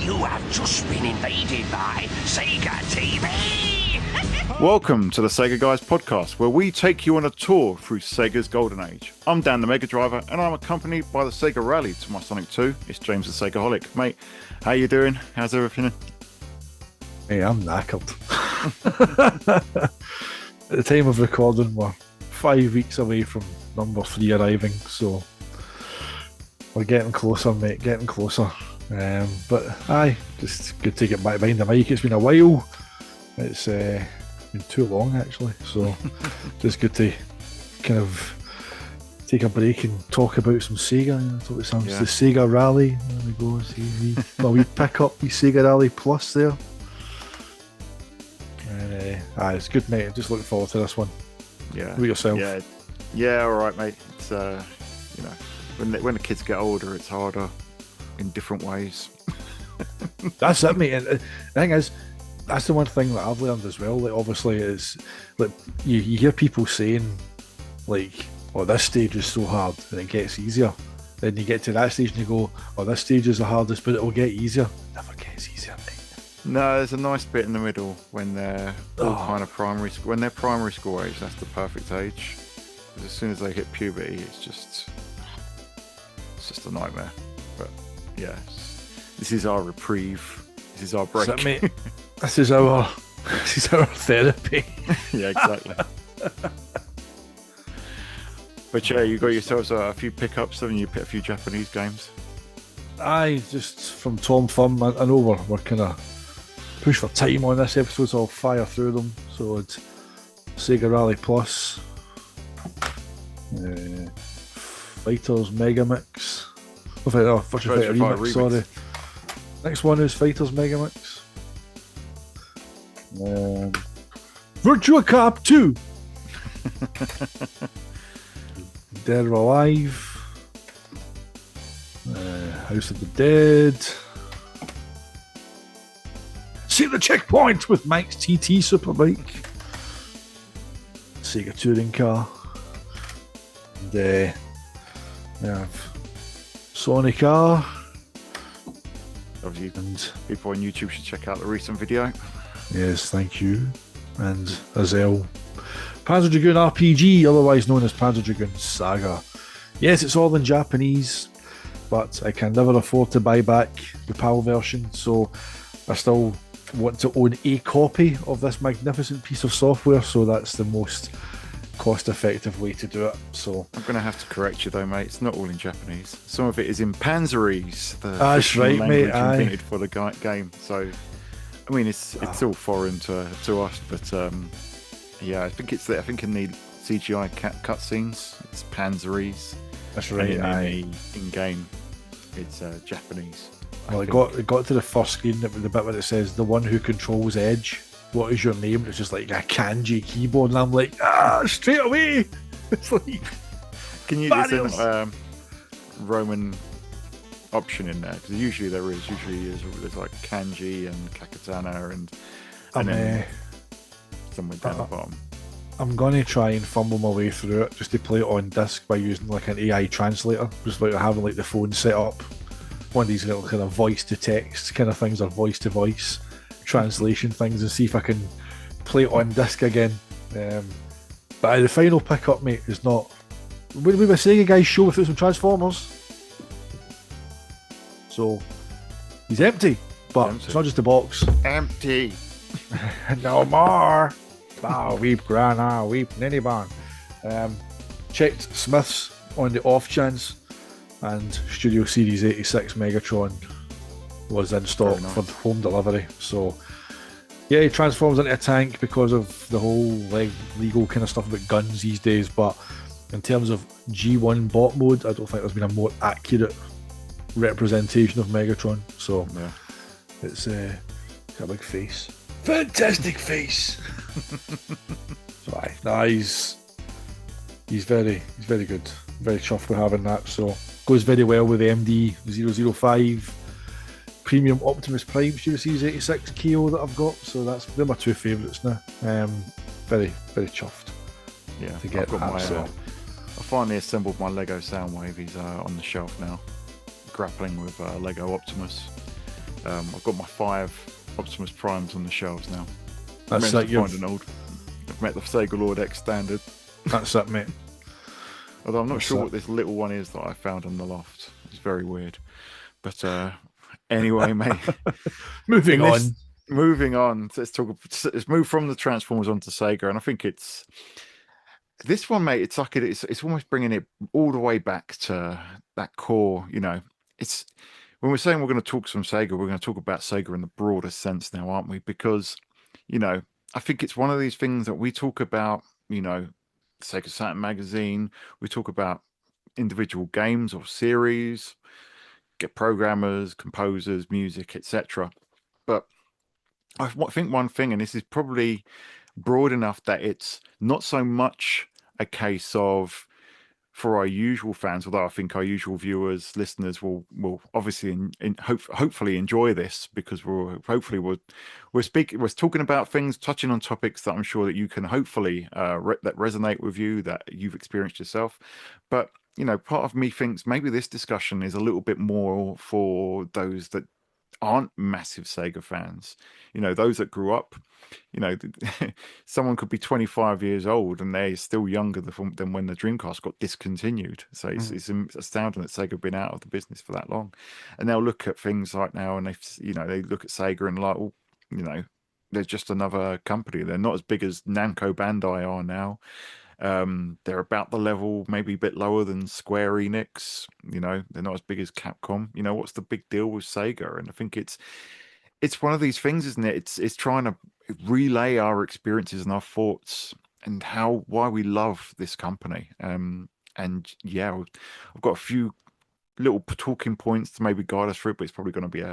You have just been invaded by Sega TV! Welcome to the Sega Guys podcast, where we take you on a tour through Sega's golden age. I'm Dan the Mega Driver, and I'm accompanied by the Sega Rally to my Sonic 2. It's James the SEGAHolic. Mate, how you doing? How's everything? Hey, I'm knackered. At the time of recording, we're 5 weeks away from number 3 arriving, so we're getting closer, mate, getting closer. But aye, just good to get back behind the mic. It's been a while. It's been too long, actually, so just good to kind of take a break and talk about some Sega. Talk about some the Sega Rally. There we go. See, we pick up the Sega Rally Plus there. And it's good, mate. I'm just looking forward to this one. Yeah. How about yourself? Yeah. All right, mate. It's when the kids get older, it's harder in different ways. That's it, mate. And the thing is, that's the one thing that I've learned as well. Like, obviously, is like you hear people saying, like, "Oh, this stage is so hard," and it gets easier. Then you get to that stage and you go, "Oh, this stage is the hardest, but it will get easier." It never gets easier, mate. No, there's a nice bit in the middle when they're all kind of primary school. When they're primary school age, that's the perfect age. Because as soon as they hit puberty, it's just a nightmare. But yeah, this is our reprieve. This is our break. That's it, mate. This is our therapy. Yeah, exactly. But yeah, you got yourselves a few pickups, haven't you? A few Japanese games. Aye, just from Tom Thumb. I know we're kind of pushed for time on this episode, so I'll fire through them. So it's Sega Rally Plus, Fighters Mega Mix. Virtua Fighter Remix, sorry. Next one is Fighters Mega Mix. Virtua Cop 2. Dead or Alive. House of the Dead. See the Checkpoint with Mike's TT Superbike. Sega Touring Car. And we have Sonic R. Obviously, and people on YouTube should check out the recent video. Yes, thank you. And Azel. Panzer Dragoon RPG, otherwise known as Panzer Dragoon Saga. Yes, it's all in Japanese, but I can never afford to buy back the PAL version, so I still want to own a copy of this magnificent piece of software, so that's the most cost-effective way to do it. So I'm going to have to correct you though, mate. It's not all in Japanese. Some of it is in Panzerese, the that's right, language mate. Invented for the game. So, I mean, it's all foreign to us, but yeah, I think in the CGI cutscenes, it's Panzerese. That's right. In game, it's Japanese. Well, it got to the first screen, the bit where it says "the one who controls Edge. What is your name?" It's just like a kanji keyboard, and I'm like, straight away. It's like, can you just Roman option in there? Because usually there is. There's like kanji and kakatana and then somewhere down the bottom. I'm gonna try and fumble my way through it just to play it on disc by using like an AI translator, just like having like the phone set up, one of these little kind of voice to text kind of things or voice to voice translation things, and see if I can play it on disc again. But the final pickup, mate, is not. We were SEGAGuys show through some Transformers, so he's empty, but it's not just a box. Empty. No more. Weep Grana, weep Ninnyban. Checked Smith's on the off chance, and Studio Series 86 Megatron was in stock for home delivery. So yeah, he transforms into a tank because of the whole legal kind of stuff about guns these days, but in terms of G1 bot mode, I don't think there's been a more accurate representation of Megatron. So it's got a big face, fantastic face. So he's very good, very chuffed with having that. So goes very well with the MD-005 Premium Optimus Prime Studio Series 86 KO that I've got. So they're my two favourites now. Very chuffed. Yeah, to get I've got that. I finally assembled my Lego Soundwave. He's on the shelf now, grappling with Lego Optimus. I've got my 5 Optimus Primes on the shelves now. That's Managed it. to find an old. I've met the Sega Lord X standard. That's it, mate. Although I'm not That's sure it. what this little one is that I found in the loft. It's very weird. But anyway, mate. Moving In this, on. moving on. Let's move from the Transformers onto Sega, and I think it's this one, mate. It's like it's almost bringing it all the way back to that core. It's when we're saying we're going to talk some Sega, we're going to talk about Sega in the broader sense now, aren't we? Because I think it's one of these things that we talk about. Sega Saturn magazine. We talk about individual games or series, get programmers, composers, music, etc. But I think one thing, and this is probably broad enough that it's not so much a case of for our usual fans, although I think our usual viewers, listeners will obviously hopefully enjoy this because we're talking about things, touching on topics that I'm sure that you can hopefully that resonate with you, that you've experienced yourself. But part of me thinks maybe this discussion is a little bit more for those that aren't massive Sega fans. Those that grew up. Someone could be 25 years old and they're still younger than when the Dreamcast got discontinued. So it's astounding that Sega have been out of the business for that long. And they'll look at things like now and they look at Sega and like, well, they're just another company. They're not as big as Namco Bandai are now. They're about the level, maybe a bit lower than Square Enix. They're not as big as Capcom. What's the big deal with Sega? And I think it's one of these things, isn't it? It's trying to relay our experiences and our thoughts and why we love this company. And yeah, I've got a few little talking points to maybe guide us through, but it's probably going to be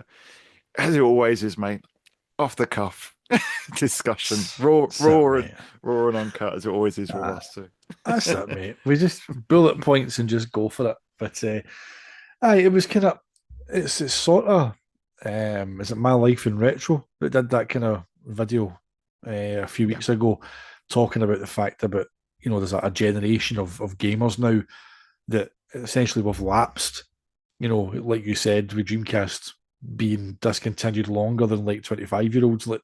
as it always is, mate, off the cuff discussion, raw and uncut, as it always is with us too. That's it, mate. We just bullet points and just go for it. But it was kind of it's sort of is it My Life in Retro that did that kind of video a few weeks ago, talking about the fact about there's a generation of gamers now that essentially we've lapsed. Like you said, with Dreamcast being discontinued longer than like 25-year-olds. Like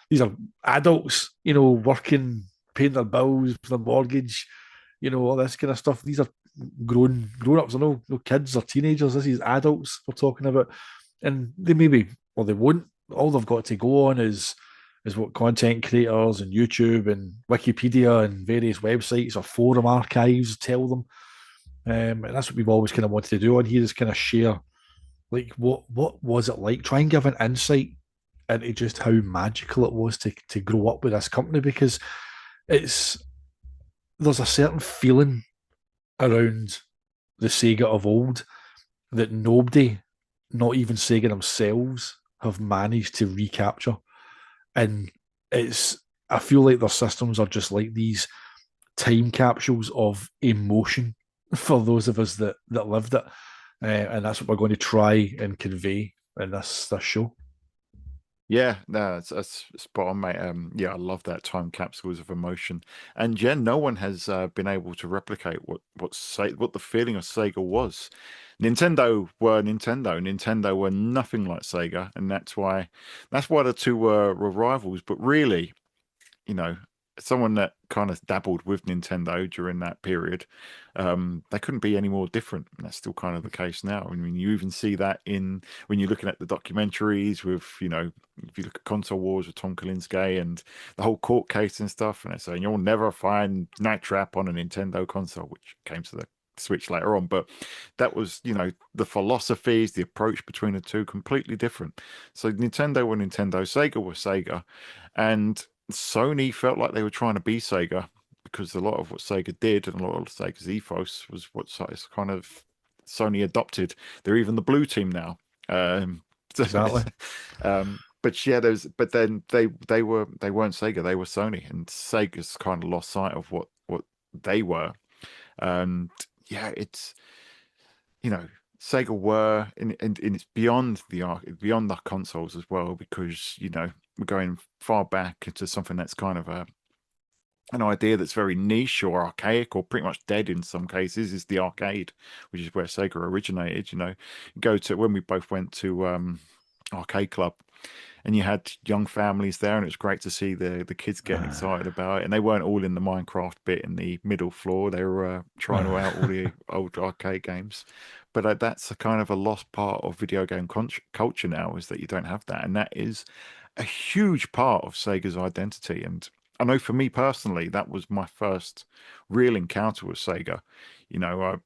these are adults, working, paying their bills, their mortgage, all this kind of stuff. These are grown ups. I know no kids or teenagers. This is adults we're talking about, and they they won't. All they've got to go on is what content creators and YouTube and Wikipedia and various websites or forum archives tell them. And that's what we've always kind of wanted to do on here, is kind of share like what was it like, try and give an insight into just how magical it was to grow up with this company, because there's a certain feeling around the Sega of old that nobody, not even Sega themselves, have managed to recapture. And I feel like their systems are just like these time capsules of emotion for those of us that lived it. And that's what we're going to try and convey in this show. Yeah, no, that's spot on, mate. Yeah, I love that time capsules of emotion, and yeah, no one has been able to replicate what the feeling of Sega was. Nintendo were Nintendo. Nintendo were nothing like Sega, and that's why the two were rivals. But really, someone that kind of dabbled with Nintendo during that period, they couldn't be any more different. And that's still kind of the case now. I mean, you even see that when you're looking at the documentaries with, if you look at Console Wars with Tom Kalinske and the whole court case and stuff, and they're saying you'll never find Night Trap on a Nintendo console, which came to the Switch later on. But that was, the philosophies, the approach between the two, completely different. So Nintendo were Nintendo, Sega were Sega, and Sony felt like they were trying to be Sega, because a lot of what Sega did and a lot of Sega's ethos was what kind of Sony adopted. They're even the blue team now. Exactly. But yeah, then they weren't Sega, they were Sony, and Sega's kind of lost sight of what they were. And yeah, it's Sega were, and it's beyond the consoles as well, because we're going far back into something that's kind of an idea that's very niche or archaic or pretty much dead in some cases, is the arcade, which is where Sega originated. Go to when we both went to arcade club, and you had young families there, and it was great to see the kids getting excited about it. And they weren't all in the Minecraft bit in the middle floor; they were trying out all the old arcade games. But that's a kind of a lost part of video game culture now, is that you don't have that, and that is a huge part of Sega's identity. And I know for me personally, that was my first real encounter with Sega. You know,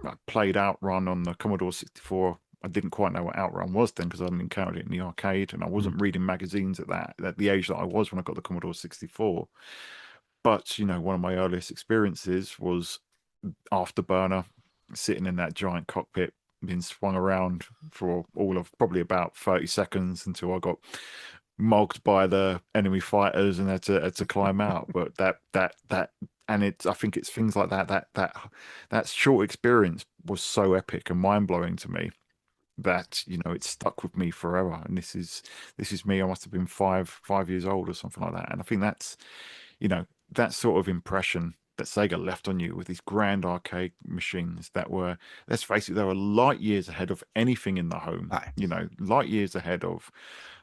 I played Outrun on the Commodore 64. I didn't quite know what Outrun was then because I hadn't encountered it in the arcade, and I wasn't reading magazines at the age that I was when I got the Commodore 64. But, you know, one of my earliest experiences was Afterburner, sitting in that giant cockpit, being swung around for all of probably about 30 seconds until I got mogged by the enemy fighters and had to climb out. But and I think it's things like that short experience was so epic and mind blowing to me that, you know, it's stuck with me forever. And this is me. I must have been five years old or something like that. And I think that's, you know, that sort of impression that Sega left on you with these grand arcade machines that were, let's face it, they were light years ahead of anything in the home. Aye. You know, light years ahead of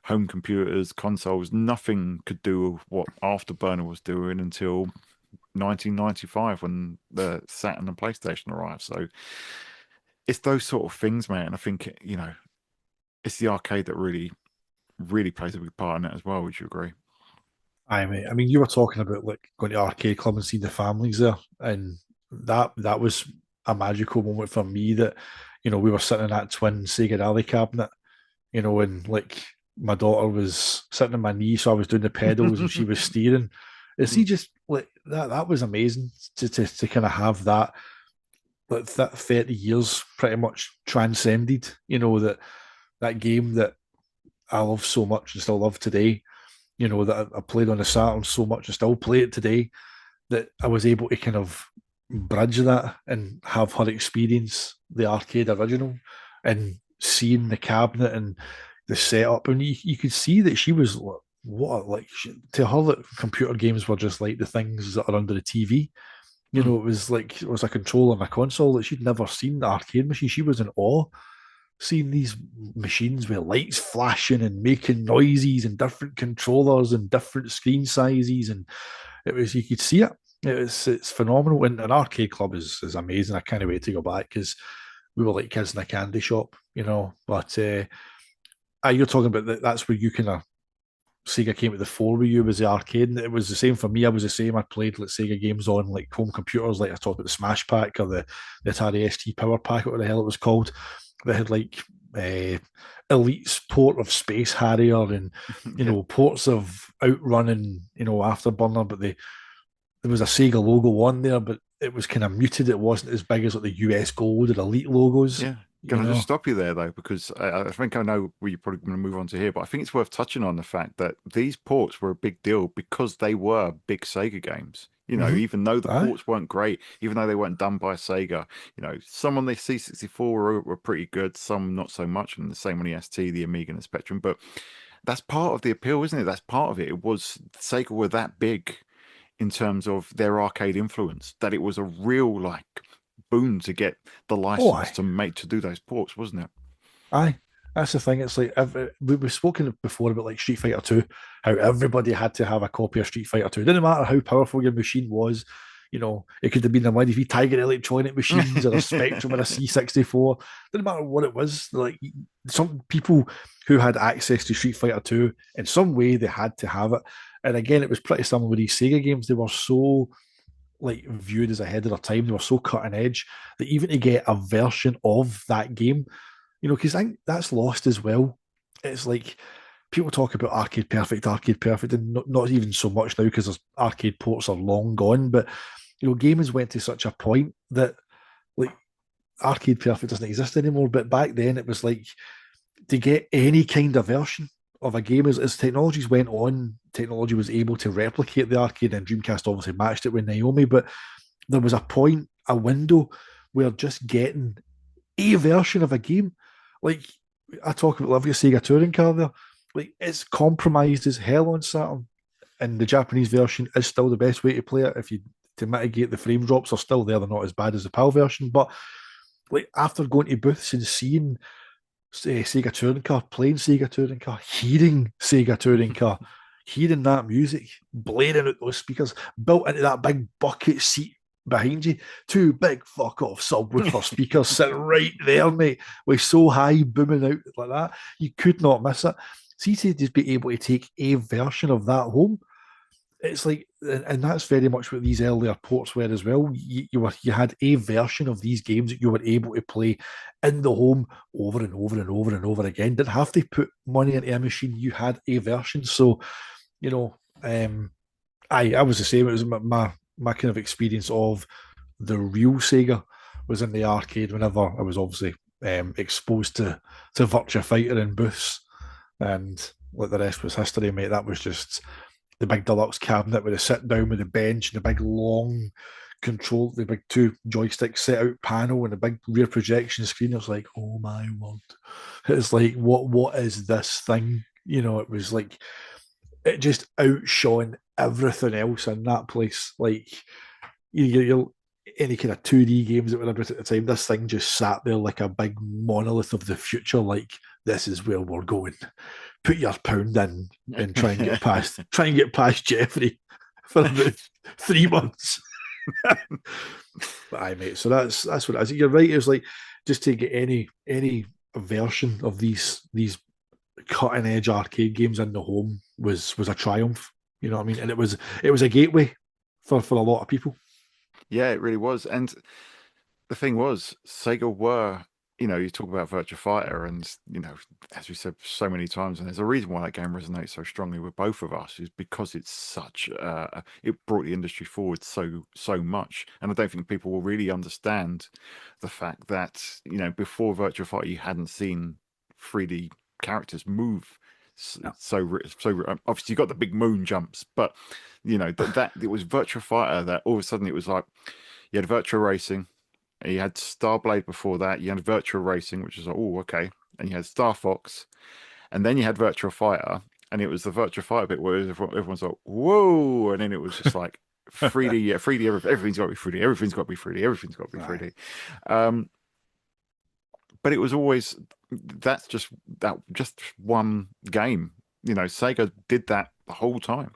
home computers, consoles. Nothing could do what Afterburner was doing until 1995 when the Saturn and PlayStation arrived. So it's those sort of things, man. I think, you know, it's the arcade that really, really plays a big part in that as well. Would you agree? Aye, mate. I mean, you were talking about like going to arcade club and seeing the families there, and that was a magical moment for me. That, you know, we were sitting in that twin Sega Rally cabinet, you know, and like my daughter was sitting on my knee, so I was doing the pedals and she was steering. And see, just like that was amazing to kind of have that, like that 30 years pretty much transcended. You know, that game that I love so much and still love today, you know, that I played on the Saturn so much and still play it today, that I was able to kind of bridge that and have her experience the arcade original and seeing the cabinet and the setup. And you could see that she was to her, that computer games were just like the things that are under the TV. You know, it was a controller and a console that she'd never seen, the arcade machine. She was in awe seeing these machines with lights flashing and making noises and different controllers and different screen sizes, and you could see it. It's phenomenal. And an arcade club is amazing. I can't wait to go back because we were like kids in a candy shop, you know. But you're talking about that. That's where you kind of Sega came to the fore with you, was the arcade, and it was the same for me. I was the same. I played like Sega games on like home computers, like I talked about the Smash Pack or the Atari ST Power Pack, or what the hell it was called. They had like Elite's port of Space Harrier and you know ports of Outrun and you know Afterburner, but there was a Sega logo on there, but it was kind of muted. It wasn't as big as like the US Gold or Elite logos. Yeah. Can I just stop you there, though? Because I think I know where you're probably going to move on to here, but I think it's worth touching on the fact that these ports were a big deal because they were big Sega games. You know, even though the ports weren't great, even though they weren't done by Sega, you know, some on the C64 were pretty good, some not so much, and the same on the ST, the Amiga, and the Spectrum. But that's part of the appeal, isn't it? That's part of it. It was Sega were that big in terms of their arcade influence that it was a real like boon to get the license to do those ports, wasn't it? Aye, that's the thing. It's like we've spoken before about like Street Fighter 2, how everybody had to have a copy of Street Fighter 2. It didn't matter how powerful your machine was. You know, it could have been a Mighty Tiger Electronic machines or a Spectrum or a C64. Didn't matter what it was. Like some people who had access to Street Fighter 2 in some way, they had to have it. And again, it was pretty similar with these Sega games. They were so like viewed as ahead of their time. They were so cutting edge that even to get a version of that game, you know, because I think that's lost as well. It's like people talk about arcade perfect, and not even so much now because arcade ports are long gone. But you know, gamers went to such a point that like arcade perfect doesn't exist anymore. But back then, it was like to get any kind of version of a game as technologies went on, technology was able to replicate the arcade, and Dreamcast obviously matched it with Naomi, but there was a point, a window where just getting a version of a game, like I talk about Livia Sega Touring Car there, like it's compromised as hell on Saturn, and the Japanese version is still the best way to play it. If you to mitigate the frame drops are still there, they're not as bad as the PAL version, but like after going to booths and seeing Sega touring car, playing Sega touring car, hearing Sega touring car, hearing that music, blaring out those speakers, built into that big bucket seat behind you. Two big fuck off subwoofer speakers sitting right there, mate, with so high booming out like that. You could not miss it. See, to just be able to take a version of that home, it's like, and that's very much what these earlier ports were as well. You had a version of these games that you were able to play in the home over and over and over and over again. Didn't have to put money into a machine. You had a version. So, you know, I was the same. It was my kind of experience of the real Sega was in the arcade whenever I was obviously exposed to Virtua Fighter and booths, and like the rest was history, mate. That was just the big deluxe cabinet with a sit down with a bench and a big long control, the big two joystick set out panel and a big rear projection screen. It was like, oh my word. It's like, what is this thing? You know, it was like it just outshone everything else in that place. Like you any kind of 2D games that were about at the time, this thing just sat there like a big monolith of the future, like this is where we're going. Put your pound in and try and get past Jeffrey for about 3 months. But aye, mate. So that's what it is. You're right. It was like just to get any version of these cutting edge arcade games in the home was a triumph. You know what I mean? And it was a gateway for a lot of people. Yeah, it really was. And the thing was, Sega were, you talk about Virtua Fighter, and as we said so many times, and there's a reason why that game resonates so strongly with both of us, is because it's such it brought the industry forward so much. And I don't think people will really understand the fact that before Virtua Fighter you hadn't seen 3D characters move so obviously you got the big moon jumps, but that it was Virtua Fighter that all of a sudden it was like you had Virtua Racing. You had Starblade before that. You had Virtua Racing, which is like, oh, okay. And you had Star Fox. And then you had Virtua Fighter. And it was the Virtua Fighter bit where everyone's like, whoa. And then it was just like 3D, yeah, 3D, everything's got to be 3D. Everything's got to be 3D. Everything's got to be 3D. But it was always, that's just one game. Sega did that the whole time.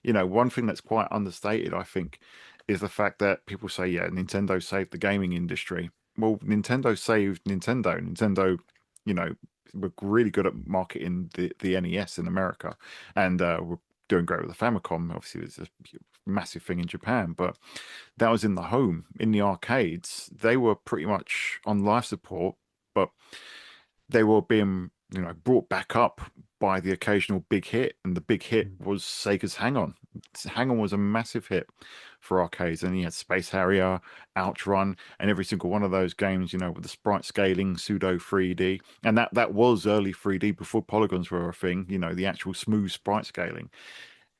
One thing that's quite understated, I think, is the fact that people say, yeah, Nintendo saved the gaming industry. Well, Nintendo saved Nintendo. Nintendo, were really good at marketing the NES in America, and were doing great with the Famicom. Obviously, it's a massive thing in Japan, but that was in the home. In the arcades, they were pretty much on life support, but they were being, brought back up by the occasional big hit, and the big hit was Sega's Hang On. Hang On was a massive hit for arcades, and you had Space Harrier, Outrun, and every single one of those games, with the sprite scaling, pseudo 3D, and that was early 3D before polygons were a thing. The actual smooth sprite scaling.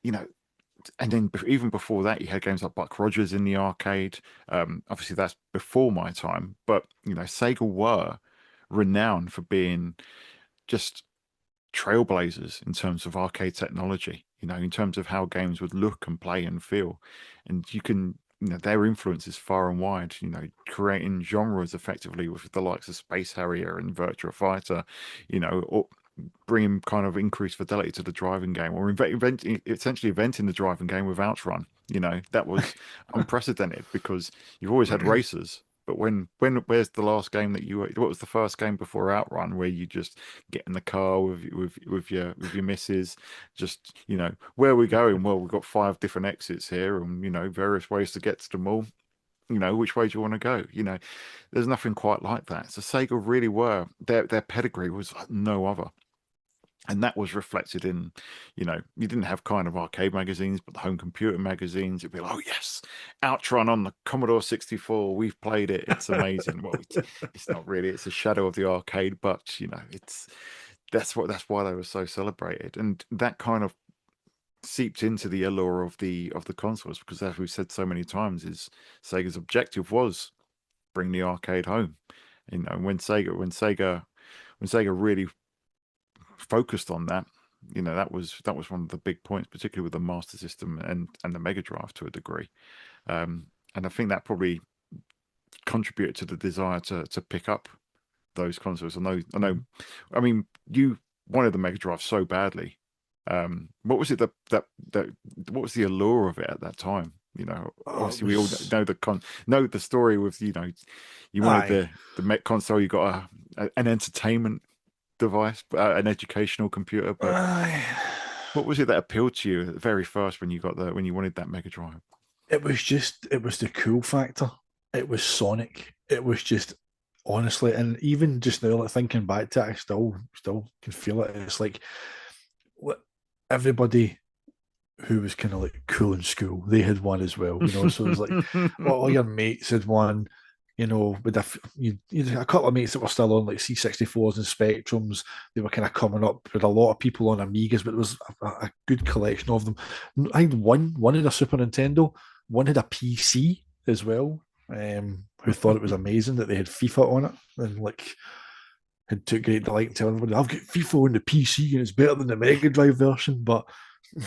And then even before that, you had games like Buck Rogers in the arcade. Obviously, that's before my time, but Sega were renowned for being just trailblazers in terms of arcade technology, in terms of how games would look and play and feel. And you can, their influence is far and wide, creating genres effectively with the likes of Space Harrier and Virtua Fighter, or bringing kind of increased fidelity to the driving game, or essentially inventing the driving game with Outrun. That was unprecedented because you've always had racers. But where's the last game that what was the first game before Outrun where you just get in the car with your missus, just, where are we going? Well, we've got 5 different exits here and, various ways to get to them all. Which way do you want to go? There's nothing quite like that. So Sega really were, their pedigree was like no other. And that was reflected in, you didn't have kind of arcade magazines, but the home computer magazines. It'd be like, oh, yes, Outrun on the Commodore 64. We've played it. It's amazing. Well, it's not really. It's a shadow of the arcade, but, that's why they were so celebrated. And that kind of seeped into the allure of the consoles, because as we've said so many times, is Sega's objective was bring the arcade home. When Sega really focused on that, that was one of the big points, particularly with the Master System and the Mega Drive to a degree, and I think that probably contributed to the desire to pick up those consoles. I know. I mean, you wanted the Mega Drive so badly. What was it that what was the allure of it at that time? You know, obviously we all know the story with, you know, you wanted the Mech console, you got an entertainment device, an educational computer, but what was it that appealed to you at the very first when you wanted that Mega Drive? It was the cool factor. It was Sonic. It was just, honestly, and even just now, like thinking back to it, I still can feel it. It's like everybody who was kind of like cool in school, they had one as well, you know. So it was like all your mates had one, you know, with a couple of mates that were still on like C64s and Spectrums. They were kind of coming up with a lot of people on Amigas, but it was a good collection of them. I had one had a Super Nintendo, one had a PC as well, who thought it was amazing that they had FIFA on it, and like had took great delight in telling everybody, I've got FIFA on the PC and it's better than the Mega Drive version. But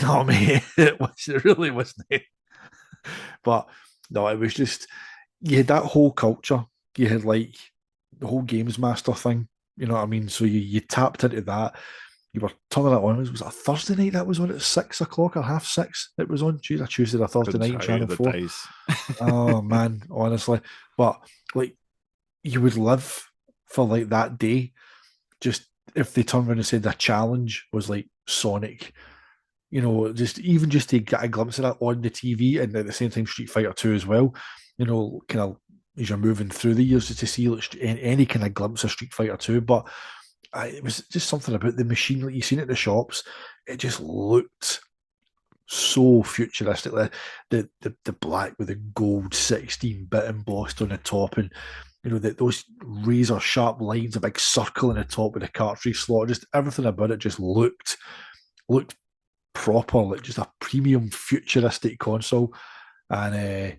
no, mate, it really wasn't. But no, it was just, you had that whole culture. You had like the whole Games Master thing, you know what I mean? So you tapped into that. You were turning it on. Was it a Thursday night that was on at 6 o'clock or 6:30? It was on Tuesday or Thursday night, Channel 4. Oh man, honestly. But like, you would live for like that day. Just if they turned around and said the challenge was like Sonic, you know, just to get a glimpse of that on the TV, and at the same time Street Fighter 2 as well, you know, kind of as you're moving through the years to see like, any kind of glimpse of Street Fighter 2. But it was just something about the machine, like you seen at the shops, it just looked so futuristic. The black with the gold 16-bit embossed on the top, and you know, those razor sharp lines, a big circle in the top with the cartridge slot, just everything about it just looked proper, like just a premium futuristic console. And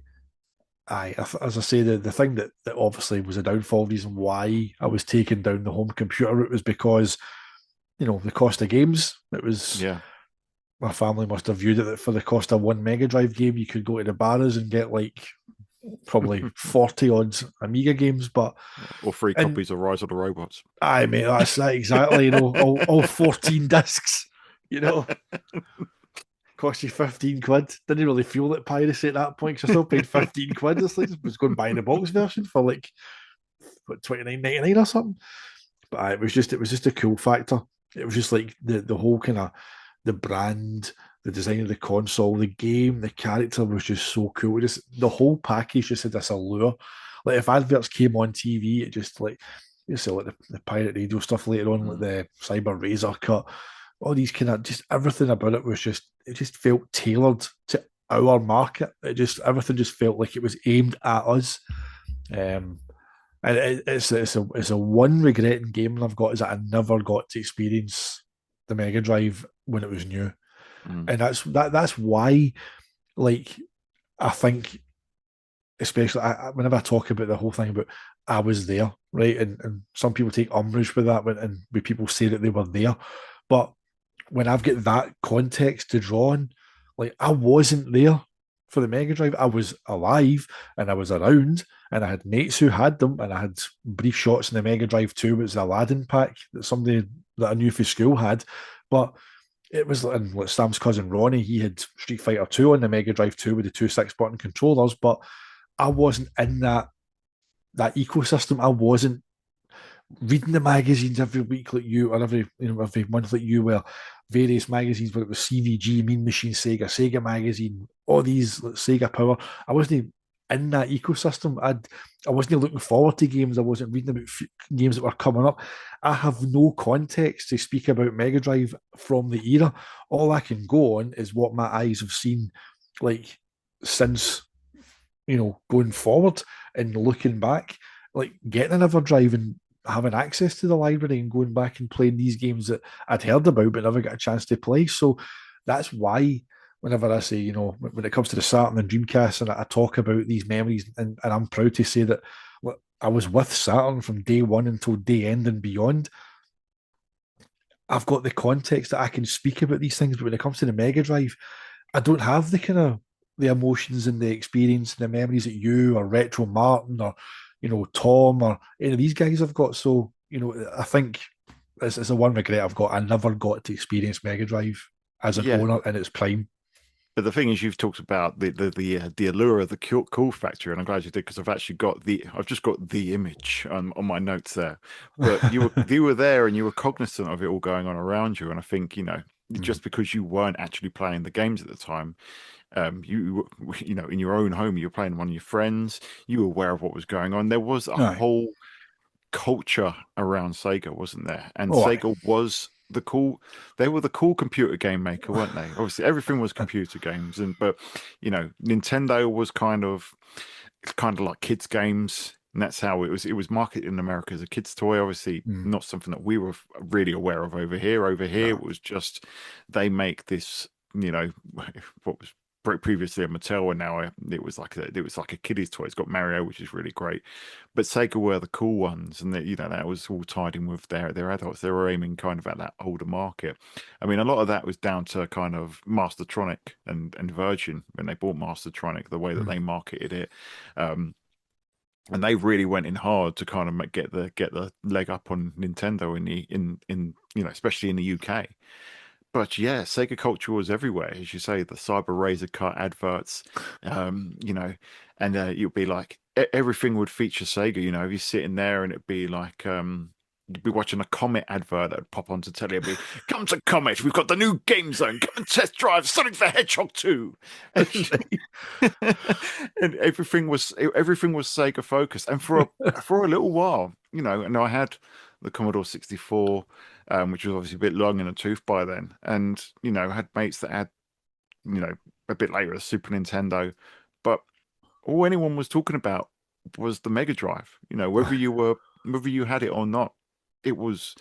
as I say, the thing that obviously was a downfall reason why I was taking down the home computer route was because, you know, the cost of games. It was, my family must have viewed it that for the cost of one Mega Drive game, you could go to the bars and get like probably 40 odd Amiga games, or 3 copies of Rise of the Robots. Aye, mate, that's that exactly. You know, all 14 discs. You know, cost you 15 quid. Didn't really feel like piracy at that point because I still paid 15 quid. It's like I was going buying the box version for like what, 29.99 or something. But it was just a cool factor. It was just like the whole kind of the brand, the design of the console, the game, the character was just so cool. Just the whole package just had this allure. Like if adverts came on TV, it just like you see like the pirate radio stuff later on, like the Cyber Razor cut. All these kind of just everything about it was just, it just felt tailored to our market. Everything just felt like it was aimed at us. And it's a one regret in gaming I've got is that I never got to experience the Mega Drive when it was new. And that's why, like, I think, especially whenever I talk about the whole thing about I was there, right? And some people take umbrage with that when people say that they were there. But when I've got that context to draw on, like, I wasn't there for the Mega Drive. I was alive and I was around and I had mates who had them, and I had brief shots in the Mega Drive 2. It was the Aladdin pack that somebody that I knew for school had. But it was, and like Sam's cousin Ronnie, he had Street Fighter 2 on the Mega Drive 2 with the 2 6-button controllers, but I wasn't in that ecosystem. I wasn't reading the magazines every week like you, or every month like you, where various magazines, whether it was CVG, Mean Machine Sega, Sega Magazine, all these, like Sega Power. I wasn't in that ecosystem. I wasn't looking forward to games. I wasn't reading about games that were coming up. I have no context to speak about Mega Drive from the era. All I can go on is what my eyes have seen, like, since, you know, going forward and looking back, like getting another drive and having access to the library and going back and playing these games that I'd heard about but never got a chance to play. So that's why whenever I say, you know, when it comes to the Saturn and Dreamcast, and I talk about these memories, and I'm proud to say that I was with Saturn from day one until day end and beyond. I've got the context that I can speak about these things, but when it comes to the Mega Drive, I don't have the kind of the emotions and the experience and the memories that you or Retro Martin or, you know, Tom or any of these guys have got. So I think it's the one regret I've got. I never got to experience Mega Drive as an Yeah, owner in its prime. but the thing is, you've talked about the allure of the cool factor, and I'm glad you did because I've just got the image on my notes there. But you were there and you were cognizant of it all going on around you, and I think Mm. just because you weren't actually playing the games at the time, in your own home, you were playing one of your friends, you were aware of what was going on. There was a Aye. whole culture around Sega, wasn't there? And Oh, aye. Sega was they were the cool computer game maker, weren't they? Obviously, everything was computer games, but Nintendo was kind of like kids games. And that's how it was marketed in America as a kid's toy. Obviously, Mm. not something that we were really aware of over here. Over here, No. it was just they make this, what was previously a Mattel, and now it was like a kiddie's toy. It's got Mario, which is really great, but Sega were the cool ones, and that was all tied in with their adults. They were aiming kind of at that older market. I mean, a lot of that was down to kind of Mastertronic and Virgin when they bought Mastertronic, the way that Mm. they marketed it. And they really went in hard to kind of get the leg up on Nintendo in especially in the UK. But yeah, Sega culture was everywhere, as you say. The Cyber Razor cut adverts, and you'd be like everything would feature Sega. If you're sitting there and it'd be like you'd be watching a Comet advert that'd pop onto telly. It'd be, "Come to Comet, we've got the new game zone. Come and test drive Sonic the Hedgehog 2." That's right. And everything was Sega focused. And for a little while, and I had the Commodore 64, which was obviously a bit long in the tooth by then, and had mates that had a bit later a Super Nintendo, but all anyone was talking about was the Mega Drive. Whether you had it or not, it was.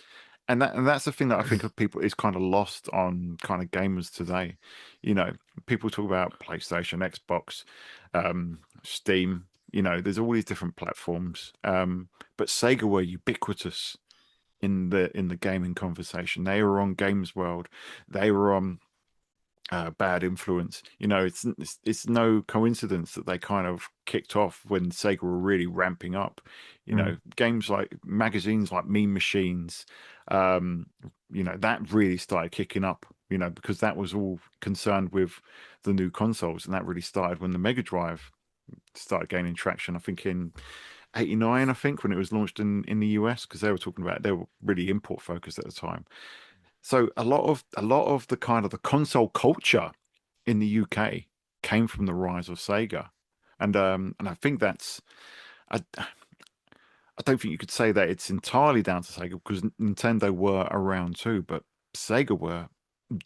And that's the thing that I think of people is kind of lost on kind of gamers today. People talk about PlayStation, Xbox, Steam. There's all these different platforms, but Sega were ubiquitous in the gaming conversation. They were on Games World. They were on Bad Influence. It's no coincidence that they kind of kicked off when Sega were really ramping up. Mm. Games like magazines like Mean Machines, that really started kicking up. Because that was all concerned with the new consoles, and that really started when the Mega Drive started gaining traction. I think in '89, I think when it was launched in the US, because they were really import focused at the time. So a lot of the kind of the console culture in the UK came from the rise of Sega, and I think I don't think you could say that it's entirely down to Sega because Nintendo were around too, but Sega were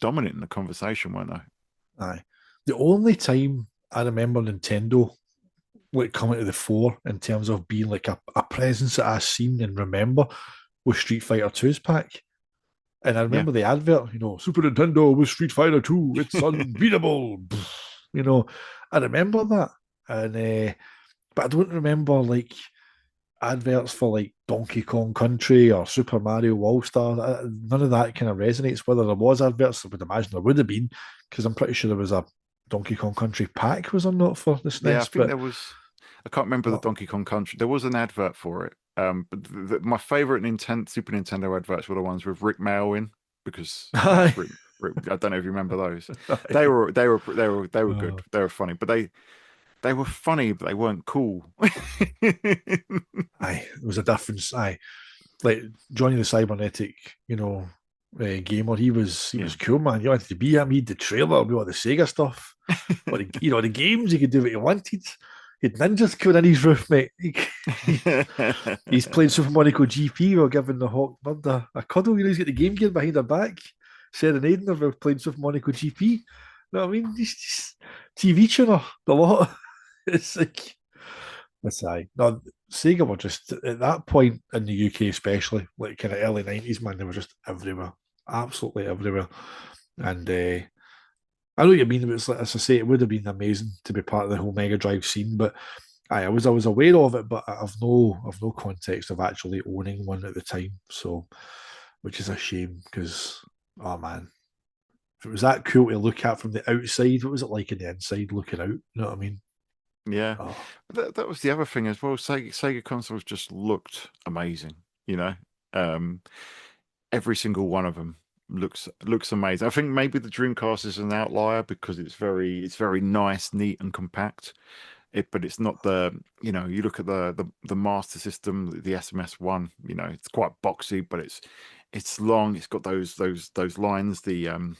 dominant in the conversation, weren't they? Aye. The only time I remember Nintendo like coming to the fore in terms of being like a presence that I seen and remember was Street Fighter 2's pack. And I Yeah. remember the advert, Super Nintendo with Street Fighter 2, it's unbeatable. I remember that. And but I don't remember like adverts for like Donkey Kong Country or Super Mario All Star. None of that kind of resonates. Whether there was adverts, I would imagine there would have been, because I'm pretty sure there was a Donkey Kong Country pack was on not for the Yeah, I SNES, think but there was. I can't remember the not. Donkey Kong Country. There was an advert for it. But my favorite Super Nintendo adverts were the ones with Rick Mail in because Aye. Rick. I don't know if you remember those. They Aye. were they were they were they were good. Oh, They were funny, but they were funny, but they weren't cool. aye, there was a difference. Aye, like Johnny the Cybernetic, gamer. He was Yeah. cool, man. You wanted to be him. He had the trailer with all the Sega stuff, or the games. He could do what he wanted. He had ninjas coming in his roof, mate. He's playing Super Monaco GP while giving the Hawk Bird a cuddle. He's got the Game Gear behind her back, serenading her while playing Super Monaco GP. You know what I mean? He's just TV tuner, the lot. It's like, that's aye. No, Sega were just at that point in the UK, especially like kind of early '90s, man. They were just everywhere, absolutely everywhere. And I know what you mean. It was like, as I say, it would have been amazing to be part of the whole Mega Drive scene. But I was aware of it, but I've no context of actually owning one at the time. So, which is a shame because, oh man, if it was that cool to look at from the outside, what was it like in the inside looking out? You know what I mean? Yeah, Oh, that was the other thing as well. Sega consoles just looked amazing. You know, Um, every single one of them looks amazing. I think maybe the Dreamcast is an outlier because it's very nice, neat, and compact. But it's not you look at the Master System, the SMS one. It's quite boxy, but it's long. It's got those lines, the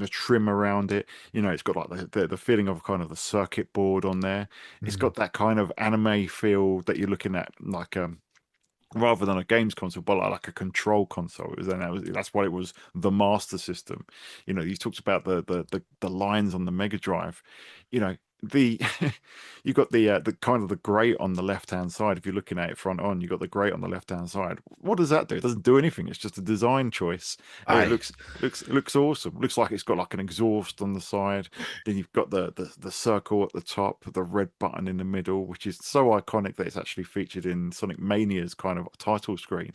trim around it. It's got like the feeling of kind of the circuit board on there. It's Mm. got that kind of anime feel that you're looking at, like rather than a games console, but like a control console. That's what it was, the Master System. You talked about the lines on the Mega Drive. You know, the you got the kind of the grate on the left hand side. If you're looking at it front on, you got the grate on the left hand side. What does that do? It doesn't do anything. It's just a design choice. It Aye. looks awesome. Looks like it's got like an exhaust on the side. Then you've got the circle at the top, the red button in the middle, which is so iconic that it's actually featured in Sonic Mania's kind of title screen.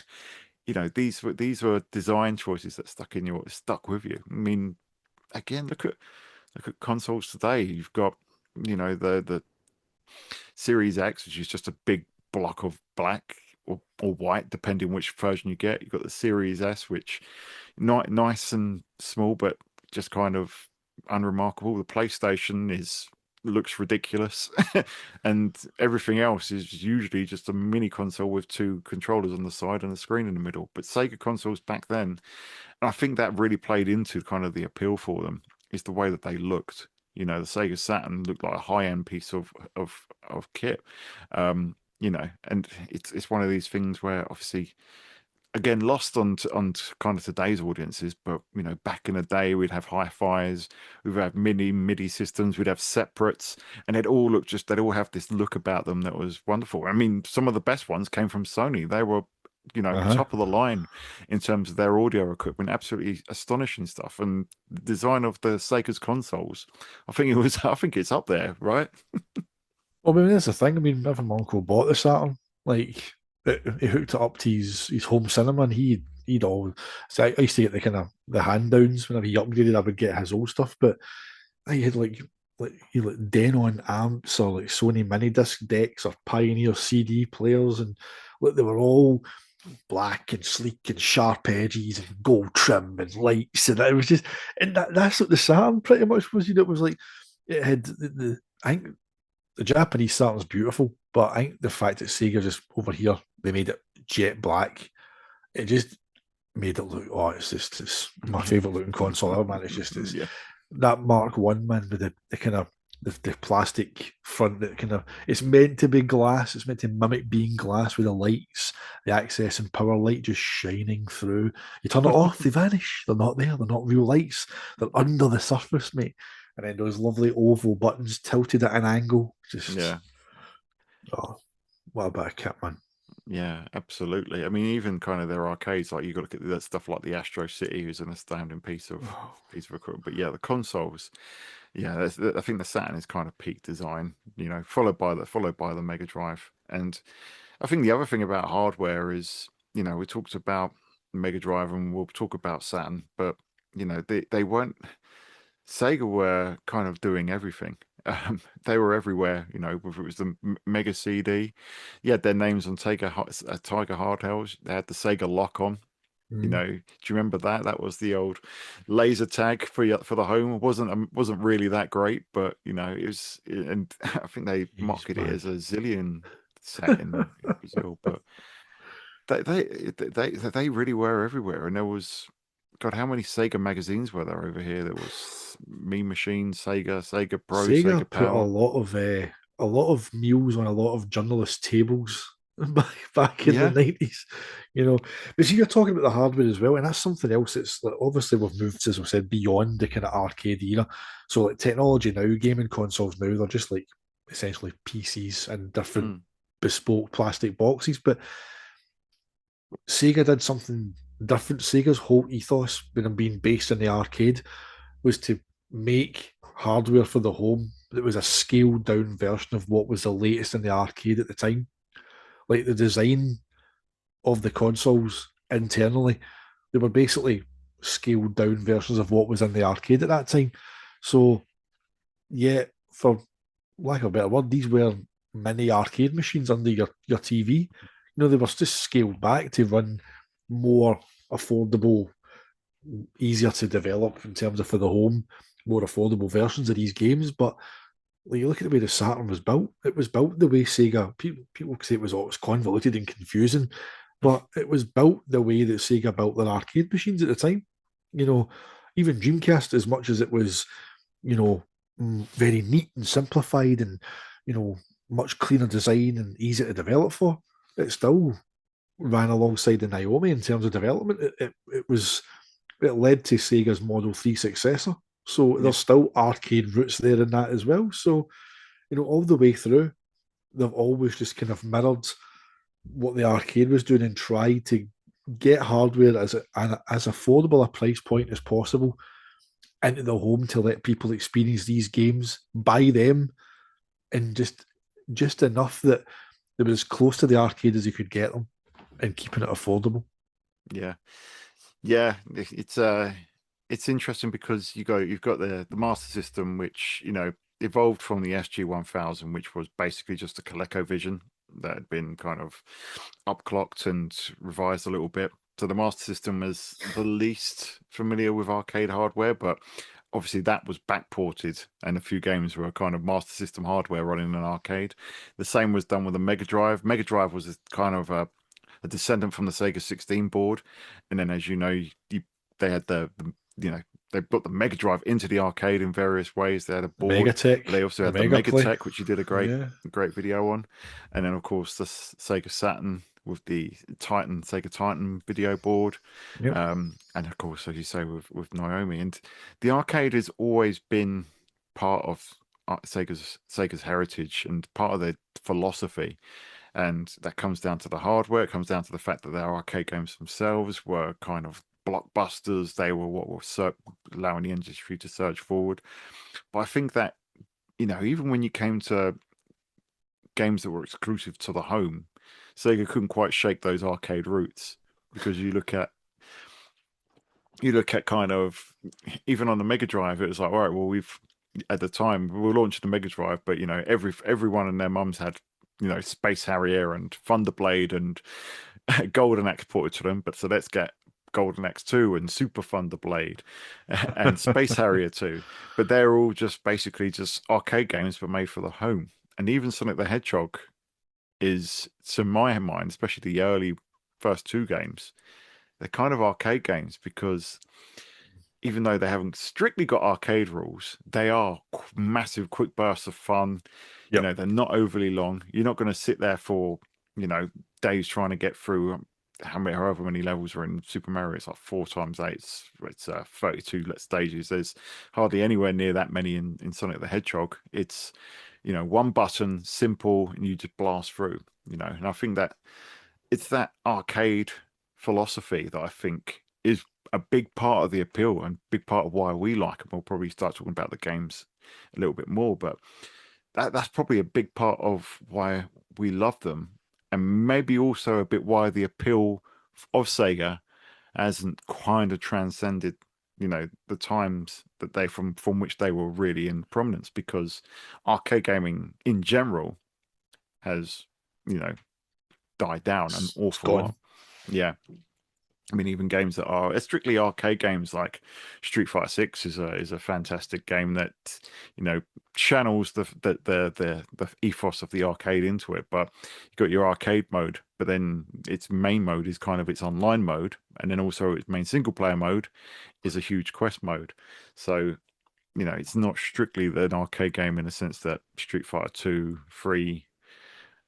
These were design choices that stuck with you. I mean, again, look at consoles today. You've got the Series X, which is just a big block of black or white, depending which version you get. You've got the Series S, which not nice and small, but just kind of unremarkable. The PlayStation looks ridiculous, and everything else is usually just a mini console with two controllers on the side and a screen in the middle. But Sega consoles back then, and I think that really played into kind of the appeal for them, is the way that they looked. The Sega Saturn looked like a high-end piece of kit. And it's one of these things where obviously, again, lost on kind of today's audiences, but back in the day, we'd have hi-fis, we'd have MIDI systems, we'd have separates, and they'd all have this look about them that was wonderful. I mean, some of the best ones came from Sony. They were Uh-huh. top of the line in terms of their audio equipment. Absolutely astonishing stuff. And the design of the Sega's consoles, I think it's up there, right? Well, I mean, that's the thing. I mean, if my uncle bought the Saturn, like he hooked it up to his home cinema, and he'd all. So I used to get the kind of the hand downs whenever he upgraded. I would get his old stuff, but I had like Denon amps or like Sony mini disc decks or Pioneer CD players, and look, they were all black and sleek and sharp edges and gold trim and lights, and it was just, and that's what the Saturn pretty much was. It was like it had I think the Japanese Saturn's beautiful, but I think the fact that Sega just over here they made it jet black, it just made it look. Oh, it's my favorite looking console ever, man. It's Yeah. that Mark One, man, with the kind of the plastic front that kind of, it's meant to be glass. It's meant to mimic being glass with the lights, the access and power light just shining through. You turn it off, they vanish. They're not there. They're not real lights. They're under the surface, mate. And then those lovely oval buttons tilted at an angle. Just Yeah. oh, what about a kit, man? Yeah, absolutely. I mean, even kind of their arcades, like you got to look at that stuff like the Astro City, who's an astounding piece of equipment. But yeah, the consoles, yeah, I think the Saturn is kind of peak design, followed by the Mega Drive. And I think the other thing about hardware is, we talked about Mega Drive and we'll talk about Saturn, but they weren't. Sega were kind of doing everything. They were everywhere, whether it was the Mega CD. You had their names on Tiger Hardtails. They had the Sega lock on. Mm. Do you remember that? That was the old laser tag for the home. It wasn't really that great, but it was. And I think they Jeez, marketed it man. as a zillion set in Brazil. But they really were everywhere, and there was, God, how many Sega magazines were there over here? There was Mean Machine, Sega Pro, Sega Sega put Power. a lot of meals on a lot of journalist tables back in the Yeah. 90s, you know. But see, you're talking about the hardware as well, and that's something else that's like, obviously we've moved, as we said, beyond the kind of arcade era. So like technology now, gaming consoles now, they're just like essentially PCs and different Mm. bespoke plastic boxes. But Sega did something different. Sega's whole ethos, when them being based in the arcade, was to make hardware for the home that was a scaled down version of what was the latest in the arcade at the time. Like the design of the consoles internally, they were basically scaled down versions of what was in the arcade at that time. So, yeah, for lack of a better word, these were mini arcade machines under your TV. They were just scaled back to run more affordable, easier to develop in terms of for the home, more affordable versions of these games. But like, you look at the way the Saturn was built, it was built the way Sega. People say it was convoluted and confusing, but it was built the way that Sega built their arcade machines at the time. You know, even Dreamcast, as much as it was, you know, very neat and simplified and, you know, much cleaner design and easy to develop for, it still ran alongside the Naomi in terms of development. It led to Sega's Model 3 successor. So Yeah. there's still arcade roots there in that as well. So, you know, all the way through, they've always just kind of mirrored what the arcade was doing and tried to get hardware as affordable a price point as possible into the home to let people experience these games, buy them, and just enough that they were as close to the arcade as you could get them and keeping it affordable. Yeah. Yeah, it's interesting because you've got the Master System, which evolved from the SG-1000, which was basically just a ColecoVision that had been kind of upclocked and revised a little bit. So the Master System was the least familiar with arcade hardware, but obviously that was backported, and a few games were kind of Master System hardware running in an arcade. The same was done with the Mega Drive. Mega Drive was kind of a descendant from the Sega 16 board, and then, as you know, they had they put the Mega Drive into the arcade in various ways. They had a board, Megatech, but they also had the Mega Play. Megatech, which you did a great Yeah. video on, and then of course the Sega Saturn with the Sega Titan video board, Yep. and of course, as you say, with Naomi. And the arcade has always been part of Sega's heritage and part of their philosophy. And that comes down to the hardware. It comes down to the fact that their arcade games themselves were kind of blockbusters. They were what were allowing the industry to surge forward. But I think that, even when you came to games that were exclusive to the home, Sega couldn't quite shake those arcade roots, because you look at kind of, even on the Mega Drive, it was like, all right, well, at the time we were launching the Mega Drive, but everyone and their mums had Space Harrier and Thunderblade and Golden Axe ported to them, but so let's get Golden Axe 2 and Super Thunderblade and Space Harrier 2. But they're all just basically just arcade games but made for the home. And even Sonic the Hedgehog is, to my mind, especially the early first two games, they're kind of arcade games, because even though they haven't strictly got arcade rules, they are massive quick bursts of fun. Yep. They're not overly long. You're not going to sit there for, days trying to get through however many levels are in Super Mario. It's like 4 times 8. It's 32 stages. There's hardly anywhere near that many in Sonic the Hedgehog. It's, one button, simple, and you just blast through, and I think that it's that arcade philosophy that I think is a big part of the appeal and big part of why we like them. We'll probably start talking about the games a little bit more, but that's probably a big part of why we love them, and maybe also a bit why the appeal of Sega hasn't kind of transcended, the times that they from which they were really in prominence, because arcade gaming in general has, died down an awful lot. Yeah. I mean, even games that are strictly arcade games like Street Fighter 6 is a fantastic game that channels the ethos of the arcade into it. But you've got your arcade mode, but then its main mode is kind of its online mode, and then also its main single player mode is a huge quest mode. So it's not strictly an arcade game in the sense that Street Fighter 2, 3,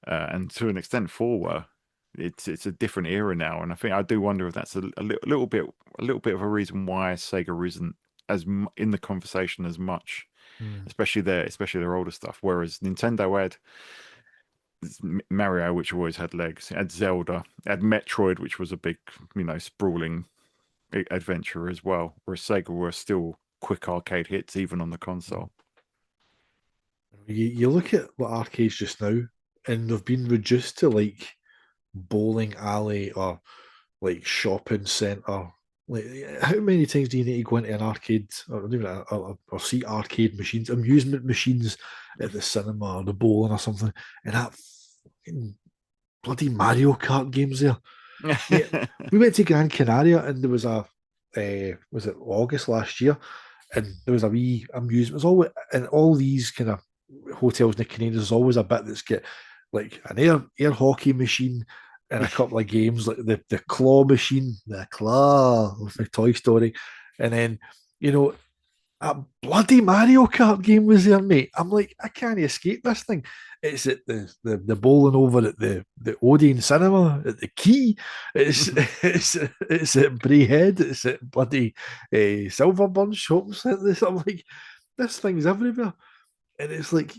and to an extent 4 were. It's a different era now, and I do wonder if that's a little bit of a reason why Sega isn't as in the conversation as much, especially their older stuff. Whereas Nintendo had Mario, which always had legs, it had Zelda, it had Metroid, which was a big sprawling adventure as well. Whereas Sega were still quick arcade hits even on the console. You look at what arcades just now, and they've been reduced to like bowling alley or like shopping centre. Like, how many times do you need to go into an arcade or see arcade machines, amusement machines at the cinema or the bowling or something, and that fucking bloody Mario Kart games there? Mate, we went to Gran Canaria and there was a was it August last year, and there was a wee amusement. It was all in all these kind of hotels in the Canaries. There's always a bit that's got like an air hockey machine and a couple of games like the claw machine, the claw with the Toy Story, and then you know a bloody Mario Kart game was there, mate. I'm like, I can't escape this thing. It's at the bowling over at the Odeon Cinema at the Key. It's it's at Braehead. It's at bloody Silverburn shops. I'm like, this thing's everywhere, and it's like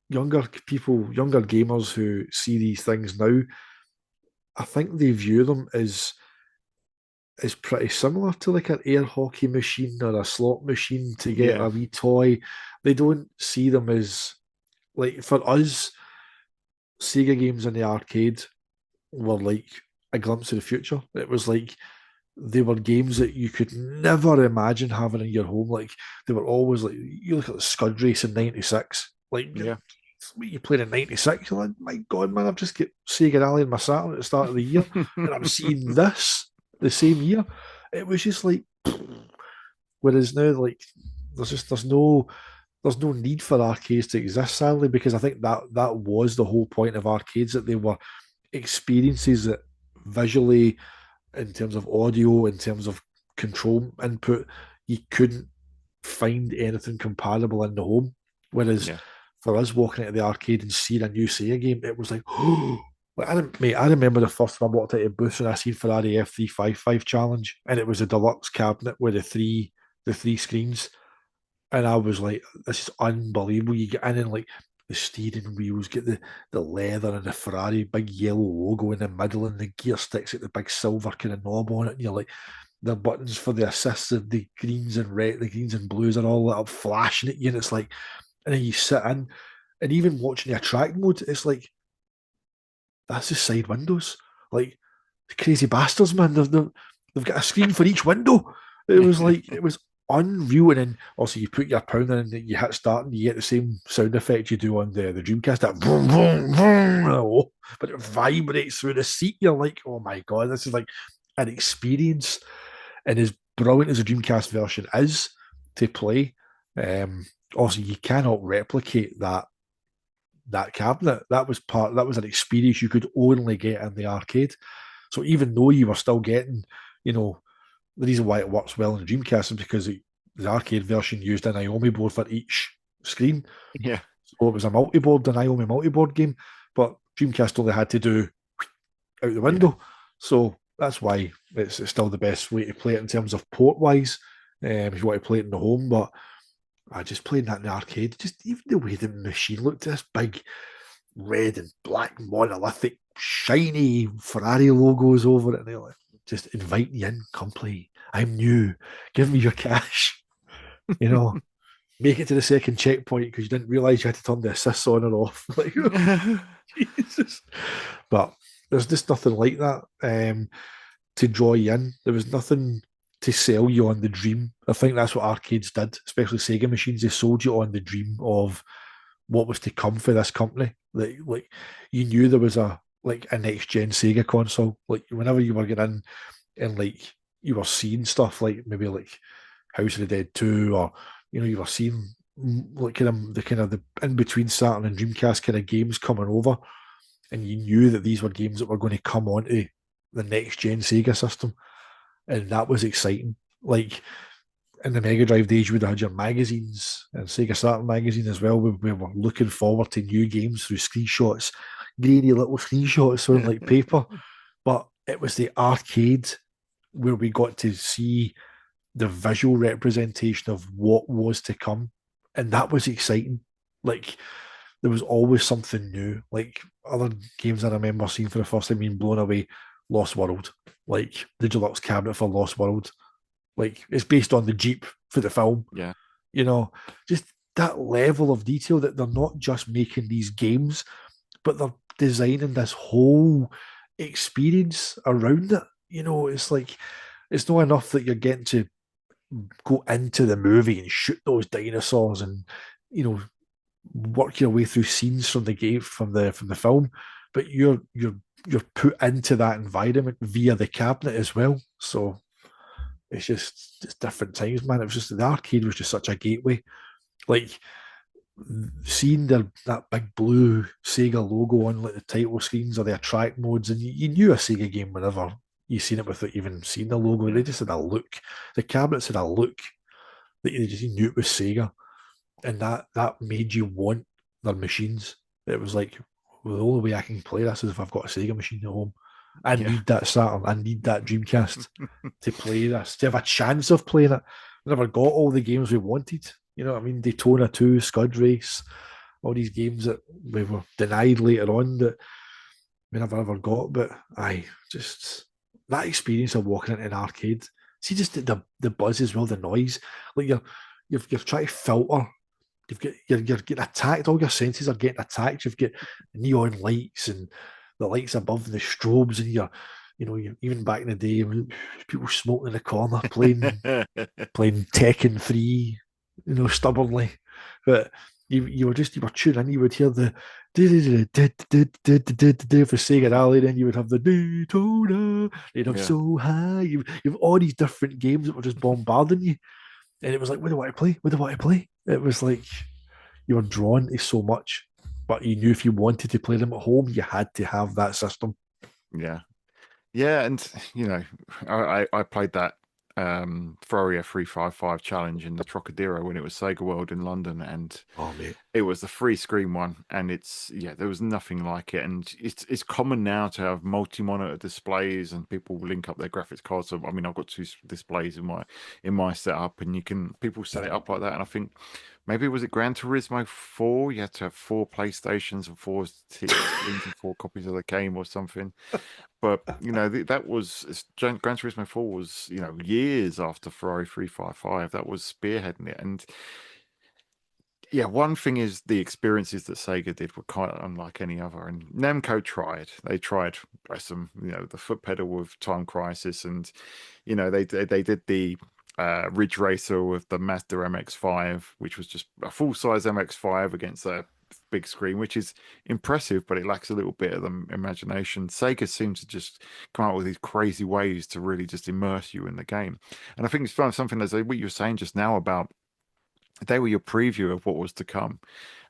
younger people, younger gamers who see these things now. I think they view them as is pretty similar to like an air hockey machine or a slot machine to get Yeah, a wee toy. They don't see them as like for us, Sega games in the arcade were like a glimpse of the future. It was like they were games that you could never imagine having in your home. Like they were always like you look at the Scud Race in '96. Like yeah. what you played in '96, you're like, my God, man, I've just got Sega Rally in my Saturn at the start of the year, and I'm seeing this the same year. It was just like, whereas now, like, there's no need for arcades to exist, sadly, because I think that was the whole point of arcades that they were experiences that visually, in terms of audio, in terms of control input, you couldn't find anything comparable in the home. Whereas Yeah. for us walking into the arcade and seeing a new SEGA game, it was like, oh, like, I remember the first time I walked out of booth and I seen Ferrari F355 challenge, and it was a deluxe cabinet with the three screens, and I was like, this is unbelievable. You get in and like the steering wheels, get the leather and the Ferrari big yellow logo in the middle, and the gear sticks at the big silver kind of knob on it, and you're like, the buttons for the assists of the greens and red, the greens and blues are all lit up, flashing at you, and it's like, and then you sit in, and even watching the attract mode, it's like that's just side windows, like the crazy bastards, man. They've got a screen for each window. It was like it was unreal, and then also you put your pound in and you hit start, and you get the same sound effect you do on the Dreamcast, that vroom, vroom, vroom, oh, but it vibrates through the seat. You're like, oh my God, this is like an experience. And as brilliant as the Dreamcast version is to play, also you cannot replicate that cabinet. That was an experience you could only get in the arcade. So even though you were still getting, you know, the reason why it works well in the Dreamcast is because the arcade version used an Naomi board for each screen. Yeah. So it was a multi-board, an Naomi multi-board game, but Dreamcast only had to do out the window. Yeah. So that's why it's still the best way to play it in terms of port-wise, if you want to play it in the home. But I just played that in the arcade. Just even the way the machine looked, this big red and black monolithic, shiny Ferrari logos over it, and they're like, just inviting you in, come play. I'm new. Give me your cash. You know, make it to the second checkpoint because you didn't realise you had to turn the assists on or off. Like, Jesus. But there's just nothing like that to draw you in. There was nothing to sell you on the dream. I think that's what arcades did, especially Sega machines. They sold you on the dream of what was to come for this company. Like you knew there was a next gen Sega console. Like whenever you were getting in and like you were seeing stuff like maybe like House of the Dead 2, or you know, you were seeing like the in between Saturn and Dreamcast kind of games coming over, and you knew that these were games that were going to come onto the next gen Sega system, and that was exciting. Like in the Mega Drive days, you would have had your magazines and Sega Saturn magazine as well. We were looking forward to new games through screenshots, grainy little screenshots on like paper. But it was the arcade where we got to see the visual representation of what was to come, and that was exciting. Like there was always something new. Like other games I remember seeing for the first time being blown away, Lost World, like the deluxe cabinet for Lost World. Like it's based on the Jeep for the film. Yeah. You know, just that level of detail that they're not just making these games, but they're designing this whole experience around it. You know, it's like it's not enough that you're getting to go into the movie and shoot those dinosaurs and, you know, work your way through scenes from the game from the film, but you're you're put into that environment via the cabinet as well. So it's different times, man. It was just the arcade was just such a gateway. Like seeing that big blue Sega logo on like the title screens or the attract modes, and you knew a Sega game whenever you seen it without even seeing the logo. They Yeah. just had a look. The cabinets had a look that you just knew it was Sega, and that made you want their machines. It was like, well, the only way I can play this is if I've got a Sega machine at home. I Yeah. need that Saturn. I need that Dreamcast to play this, to have a chance of playing it. We never got all the games we wanted. You know what I mean? Daytona 2, Scud Race, all these games that we were denied later on that we never ever got. But I just that experience of walking into an arcade. See, just the buzz as well, the noise. Like you're trying to filter. You're getting attacked. All your senses are getting attacked. You've got neon lights and the lights above the strobes, and you're even back in the day, people smoking in the corner, playing Tekken 3, stubbornly. But you were tuning in, you would hear the for Sega Rally, then you would have the Daytona, you'd have Yeah. So High, you've all these different games that were just bombarding you. And it was like, what do I play? What do I play? It was like you were drawn to so much, but you knew if you wanted to play them at home, you had to have that system. Yeah. Yeah, and I played that Floria 355 challenge in the Trocadero when it was Sega World in London, and Oh, mate. it was the free screen one, and there was nothing like it. And it's common now to have multi-monitor displays, and people link up their graphics cards. So I mean, I've got two displays in my setup, and people set it up like that. And I think maybe was it Gran Turismo 4? You had to have four PlayStations and four screens and four copies of the game or something. But that was Gran Turismo 4 was years after Ferrari 355. That was spearheading it. And yeah, one thing is the experiences that Sega did were quite unlike any other. And Namco tried. They tried, bless them, the foot pedal with Time Crisis, and they did the Ridge Racer with the Mazda MX-5, which was just a full-size MX-5 against a big screen, which is impressive, but it lacks a little bit of the imagination. Sega seems to just come out with these crazy ways to really just immerse you in the game. And I think it's fun, something as what you were saying just now about they were your preview of what was to come.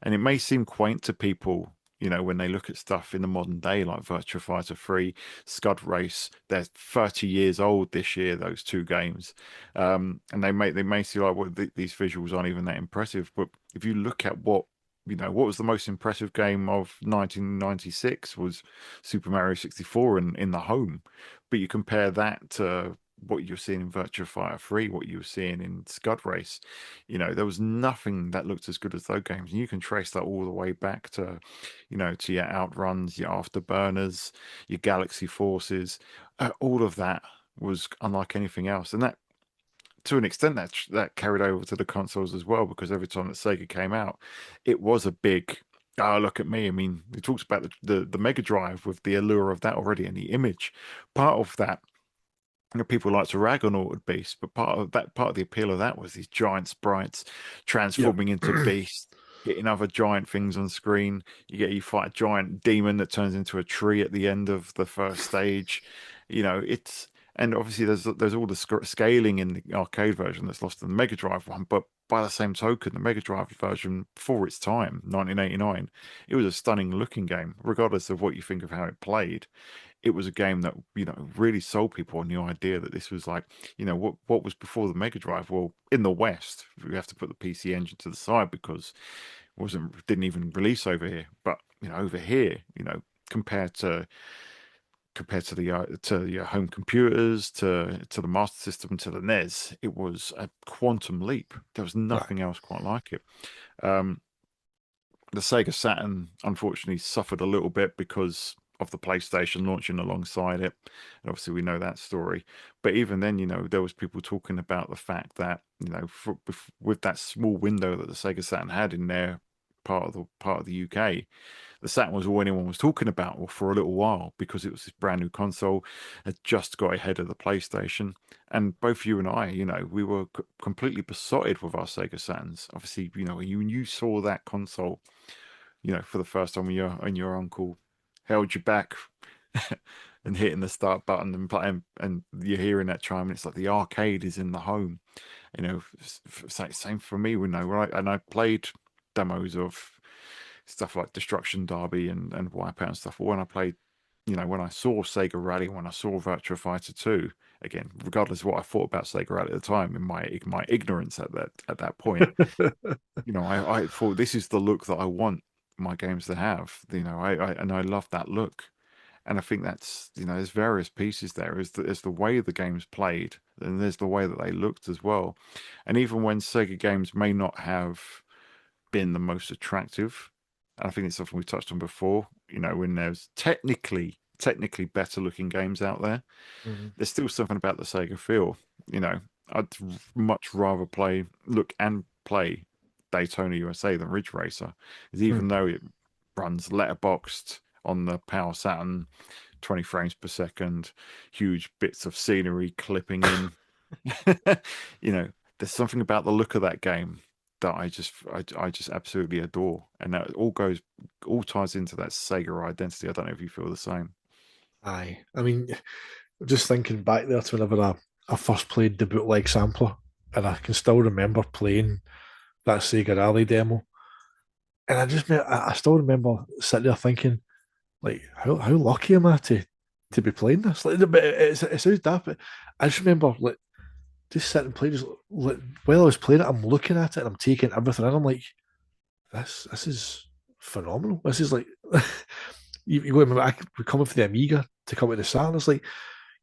And it may seem quaint to people, when they look at stuff in the modern day, like Virtua Fighter 3, Scud Race. They're 30 years old this year, those two games. And they may see like, well, these visuals aren't even that impressive. But if you look at what was the most impressive game of 1996 was Super Mario 64 in the home. But you compare that to what you're seeing in Virtua Fighter 3, what you were seeing in Scud Race, there was nothing that looked as good as those games. And you can trace that all the way back to, to your Outruns, your Afterburners, your Galaxy Forces. All of that was unlike anything else. And that, to an extent, that carried over to the consoles as well, because every time that Sega came out, it was a big, oh, look at me. I mean, it talks about the Mega Drive with the allure of that already, and the image. Part of that, people like to rag on Altered Beast, but part of the appeal of that was these giant sprites Yep. transforming into beasts, hitting other giant things on screen. You fight a giant demon that turns into a tree at the end of the first stage. It's and obviously there's all the scaling in the arcade version that's lost in the Mega Drive one, but by the same token, the Mega Drive version for its time, 1989, it was a stunning looking game, regardless of what you think of how it played. It was a game that really sold people on the idea that this was like what was before the Mega Drive. Well, in the West, we have to put the PC Engine to the side because didn't even release over here. But over here, compared to to your home computers, to the Master System, to the NES, it was a quantum leap. There was Right. nothing else quite like it. Um, the Sega Saturn unfortunately suffered a little bit because of the PlayStation launching alongside it. And obviously we know that story. But even then, there was people talking about the fact that, with that small window that the Sega Saturn had in their part of the UK, the Saturn was all anyone was talking about for a little while because it was this brand new console, had just got ahead of the PlayStation. And both you and I, we were completely besotted with our Sega Saturns. Obviously, when you saw that console, for the first time when your uncle held you back and hitting the start button and playing, and you're hearing that chime, and it's like the arcade is in the home. Same for me. And I played demos of stuff like Destruction Derby and Wipeout and stuff. But when I played, when I saw Sega Rally, when I saw Virtua Fighter 2, again, regardless of what I thought about Sega Rally at the time, in my ignorance at that point, I thought this is the look that I want my games to have. I love that look. And I think that's, there's various pieces there. There's the way the game's played, and there's the way that they looked as well. And even when Sega games may not have been the most attractive, and I think it's something we touched on before, when there's technically better looking games out there, Mhm. there's still something about the Sega feel. I'd much rather play Daytona USA than Ridge Racer, because even though it runs letterboxed on the Power Saturn, 20 frames per second, huge bits of scenery clipping in. There's something about the look of that game that I just absolutely adore, and that all ties into that Sega identity. I don't know if you feel the same. Aye. I mean, just thinking back there to whenever I first played the bootleg sampler, and I can still remember playing that Sega Rally demo. And I still remember sitting there thinking, like, how lucky am I to be playing this? Like, but it sounds daft, but I just remember like just sitting and playing, just like, while I was playing it, I'm looking at it and I'm taking everything in. I'm like, this is phenomenal. This is like you go remember we're coming for the Amiga to come to the Saturn. It's like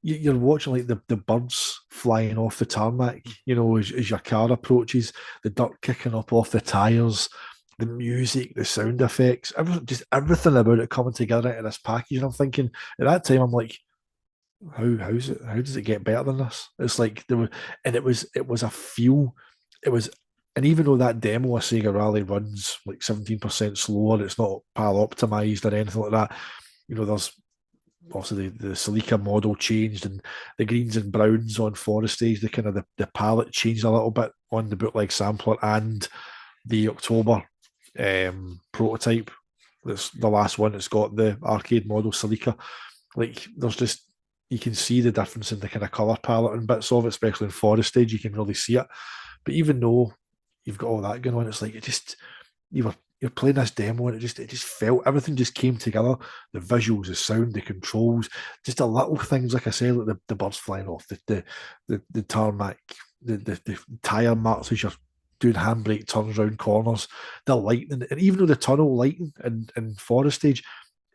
you're watching like the birds flying off the tarmac, as your car approaches, the dirt kicking up off the tires, the music, the sound effects, everything about it coming together into this package. And I'm thinking at that time, I'm like, how does it get better than this? It's like there was, and it was a feel, it was, and even though that demo of Sega Rally runs like 17% slower, it's not PAL optimized or anything like that. There's also the Celica model changed, and the greens and browns on Forest Stage, the kind of the palette changed a little bit on the bootleg sampler, and the October prototype. That's the last one. It's got the arcade model Celica. Like there's just you can see the difference in the kind of color palette and bits of it, especially in Forest Stage. You can really see it. But even though you've got all that going on, it's like you're playing this demo and it just felt everything just came together. The visuals, the sound, the controls, just the little things like I say, like the birds flying off, the tarmac, the tire marks as you're doing handbrake turns around corners, the lighting, and even though the tunnel lighting in Forest Stage,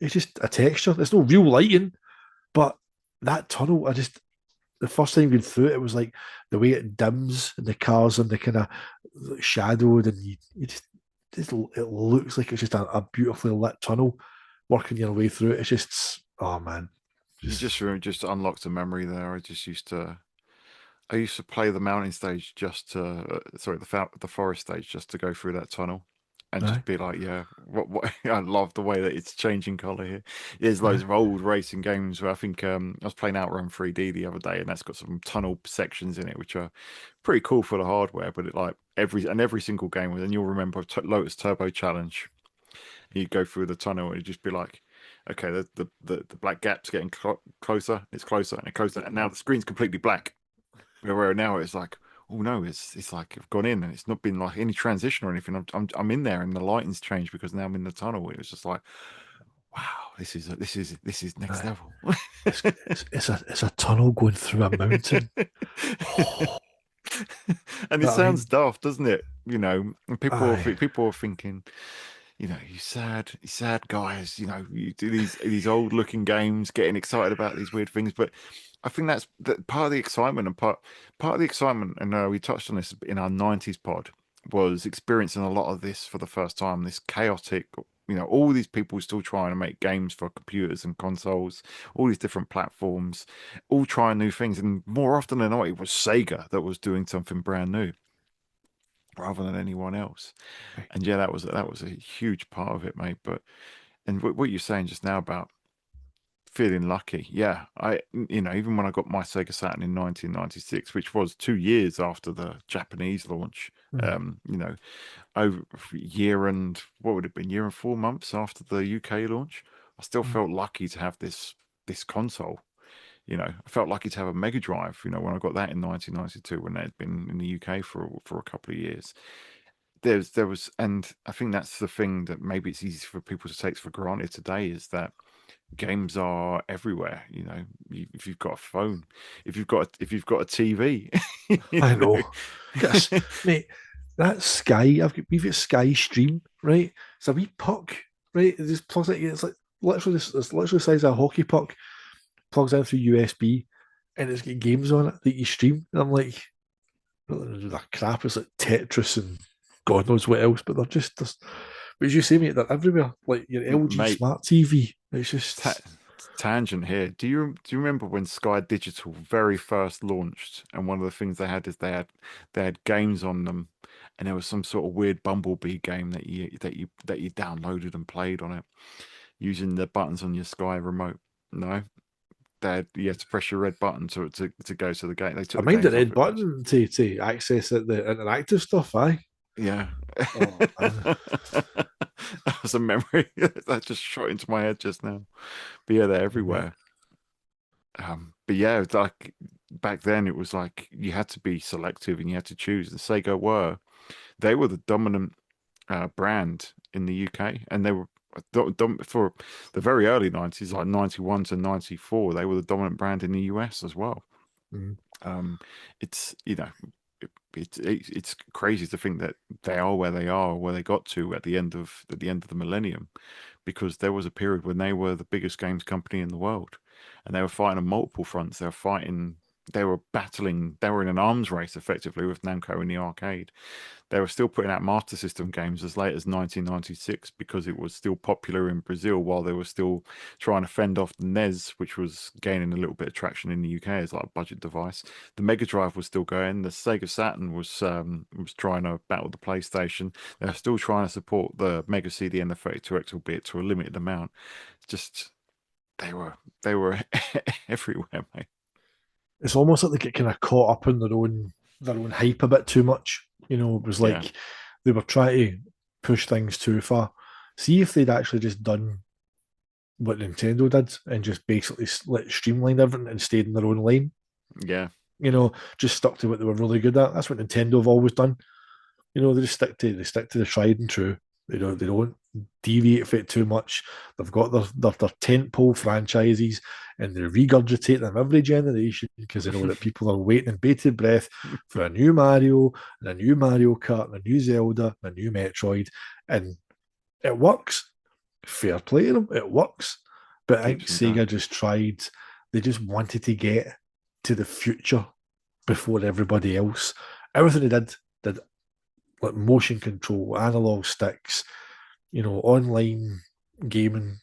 it's just a texture. There's no real lighting, but that tunnel, the first time going through it, it was like the way it dims and the cars and the kind of shadowed, and it looks like it's just a beautifully lit tunnel working your way through it. It's just, oh man, You just just unlocked a memory there. I used to play the mountain stage just to, sorry, the forest stage just to go through that tunnel, and aye, just be like, yeah, what I love the way that it's changing color here. There's loads aye, of old racing games where I think I was playing Outrun 3D the other day, and that's got some tunnel sections in it which are pretty cool for the hardware. But it like every single game, and you'll remember Lotus Turbo Challenge. You go through the tunnel and it'd just be like, okay, the black gap's getting closer, it's closer and closer, and now the screen's completely black. Where now it's like, oh no, it's like I've gone in and it's not been like any transition or anything. I'm in there and the lighting's changed because now I'm in the tunnel. It was just like, wow, this is next aye. level. It's a tunnel going through a mountain. Oh, And it but I sounds mean, daft, doesn't it? And aye, people are thinking, you sad guys, you do these old looking games, getting excited about these weird things. But I think that's part of the excitement, and part of the excitement, and we touched on this in our 90s pod, was experiencing a lot of this for the first time, this chaotic, all these people still trying to make games for computers and consoles, all these different platforms, all trying new things. And more often than not, it was Sega that was doing something brand new rather than anyone else. aye. And yeah, that was a huge part of it, mate. But and what you're saying just now about feeling lucky, yeah, even when I got my Sega Saturn in 1996, which was 2 years after the Japanese launch, Mhm. over a year and what would it have been, year and 4 months after the UK launch, I still Mhm. felt lucky to have this. this console. I felt lucky to have a Mega Drive. When I got that in 1992, when it had been in the UK for a couple of years. There was, and I think that's the thing that maybe it's easy for people to take for granted today, is that games are everywhere. If you've got a phone, if you've got a TV, I you know. Yes, mate, that Sky, we've got Sky Stream, right? It's a wee puck, right? It just plugs it, it's like literally it's literally the size of a hockey puck, plugs in through USB, and it's got games on it that you stream. And I'm like, the crap is like Tetris and God knows what else, but but as you say, mate, they're everywhere. Like your LG mate. smart TV. It's Ta just Tangent here. Do you remember when Sky Digital very first launched, and one of the things they had is they had games on them, and there was some sort of weird Bumblebee game that you downloaded and played on it using the buttons on your Sky remote. No, you had to press your red button to go to the game. They I took the mind the games off red it, but button to access it, the interactive stuff, aye. yeah. Oh man. That was a memory that just shot into my head just now. But yeah, they're Mate. everywhere. But yeah, it's like back then it was like you had to be selective and you had to choose. And they were the dominant brand in the UK, and they were for the very early 90s, like 91 to 94. They were the dominant brand in the US as well. Mm. It's it's crazy to think that they are where they are, where they got to at the end of the millennium, because there was a period when they were the biggest games company in the world, and they were fighting on multiple fronts. They were battling, they were in an arms race effectively with Namco in the arcade. They were still putting out Master System games as late as 1996 because it was still popular in Brazil, while they were still trying to fend off the NES, which was gaining a little bit of traction in the UK as like a budget device. The Mega Drive was still going. The Sega Saturn was trying to battle the PlayStation. They're still trying to support the Mega CD and the 32X, albeit to a limited amount. Just they were everywhere, mate. It's almost like they get kind of caught up in their own hype a bit too much. It was Yeah, like they were trying to push things too far. See if they'd actually just done what Nintendo did and just basically streamlined everything and stayed in their own lane. yeah, Just stuck to what they were really good at. That's what Nintendo have always done. They just stick to the tried and true. They don't deviate from it too much. They've got their tentpole franchises, and they regurgitate them every generation because they know that people are waiting in bated breath for a new Mario and a new Mario Kart and a new Zelda and a new Metroid, and it works. Fair play to them, it works. But I think keeps them going. Sega just tried. They just wanted to get to the future before everybody else. Everything they did like motion control, analog sticks, online gaming.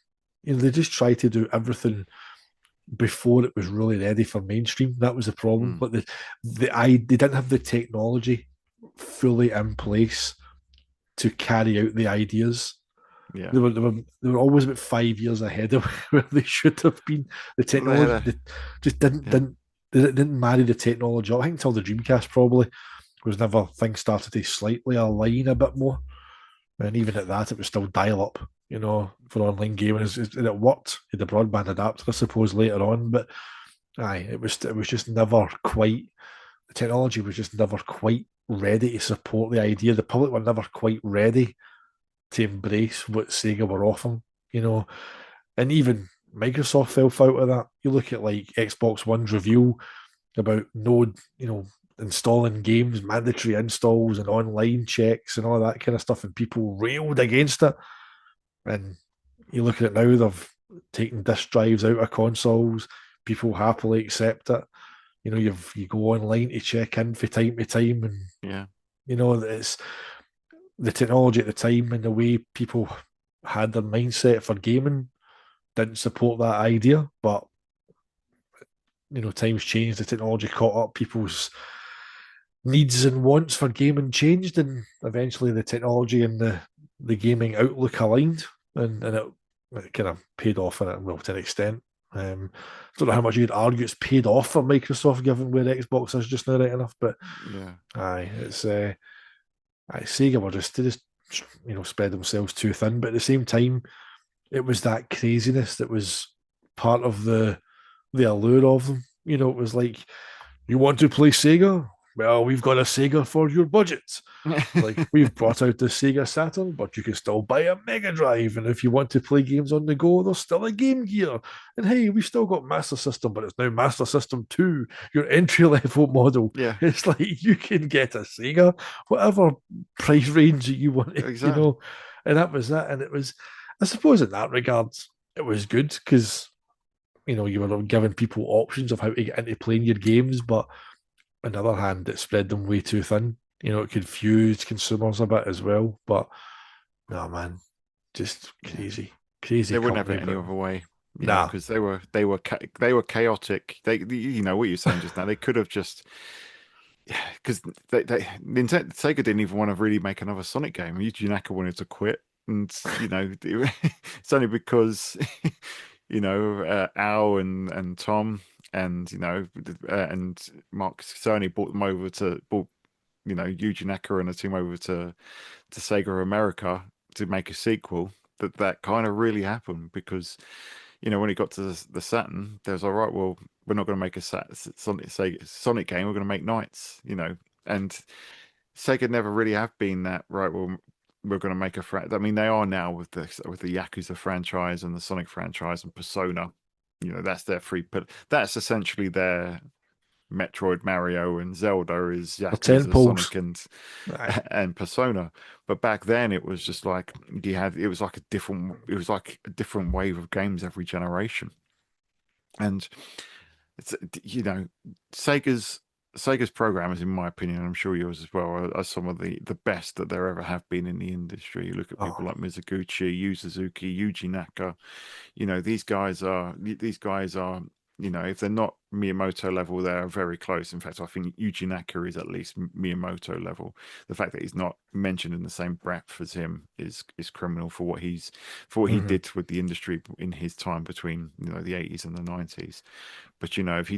They just tried to do everything before it was really ready for mainstream. That was the problem. Mm, But they didn't have the technology fully in place to carry out the ideas. yeah. They were always about 5 years ahead of where they should have been. The Well, they had technology they just didn't yeah. didn't they didn't marry the technology up. I think until the Dreamcast probably was never things started to slightly align a bit more. And even at that, it was still dial up, for online gaming. And it worked. Had the broadband adapter, I suppose, later on. But aye, it was just never quite. The technology was just never quite ready to support the idea. The public were never quite ready to embrace what Sega were offering, And even Microsoft fell out of that. You look at like Xbox One's review about Node, installing games, mandatory installs and online checks and all that kind of stuff, and people railed against it. And you look at it now, they've taken disk drives out of consoles. People happily accept it. You go online to check in from time to time, and Yeah. it's the technology at the time and the way people had their mindset for gaming didn't support that idea. But times changed, the technology caught up, people's needs and wants for gaming changed, and eventually the technology and the gaming outlook aligned, and it kind of paid off in it, well, to an extent. I don't know how much you'd argue it's paid off for Microsoft given where Xbox is just now, right enough, but Yeah. aye, it's Sega were they just spread themselves too thin, but at the same time, it was that craziness that was part of the allure of them. You know, it was like, you want to play Sega? Well, we've got a Sega for your budget. It's like, we've brought out the Sega Saturn, but you can still buy a Mega Drive. And if you want to play games on the go, there's still a Game Gear. And hey, we've still got Master System, but it's now Master System 2, your entry level model. Yeah, It's like you can get a Sega, whatever price range you want, you exactly. know. And that was that. And it was, I suppose, in that regard, it was good because, you know, you were giving people options of how to get into playing your games, but on the other hand, it spread them way too thin. You know, it confused consumers a bit as well. But no, man, just Yeah, crazy, crazy they wouldn't have company. it any But other way, nah, because they were chaotic. You know what you're saying just now. They could have just because Sega didn't even want to really make another Sonic game. Yuji Naka wanted to quit, and it's only because Al and Tom and and Mark Cerny brought them over to brought Yuji Naka and a team over to Sega America to make a sequel. That kind of really happened because when it got to the Saturn, they was all right. Well, we're not going to make a Sonic game. We're going to make Knights, and Sega never really have been that right. Well, we're going to make I mean, they are now with the Yakuza franchise and the Sonic franchise and Persona. That's their free. But that's essentially their Metroid, Mario, and Zelda is for 10 Yakuza, poles. Sonic, and Aye. and Persona. But back then, it was just like it was like a different wave of games every generation, and it's Sega's Sega's programmers, in my opinion, and I'm sure yours as well, are some of the best that there ever have been in the industry. You look at Oh, people like Mizuguchi, Yu Suzuki, Yuji Naka. These guys are if they're not Miyamoto level, they're very close. In fact, I think Yuji Naka is at least Miyamoto level. The fact that he's not mentioned in the same breath as him is criminal for what he mhm. did with the industry in his time between the 80s and the 90s. But if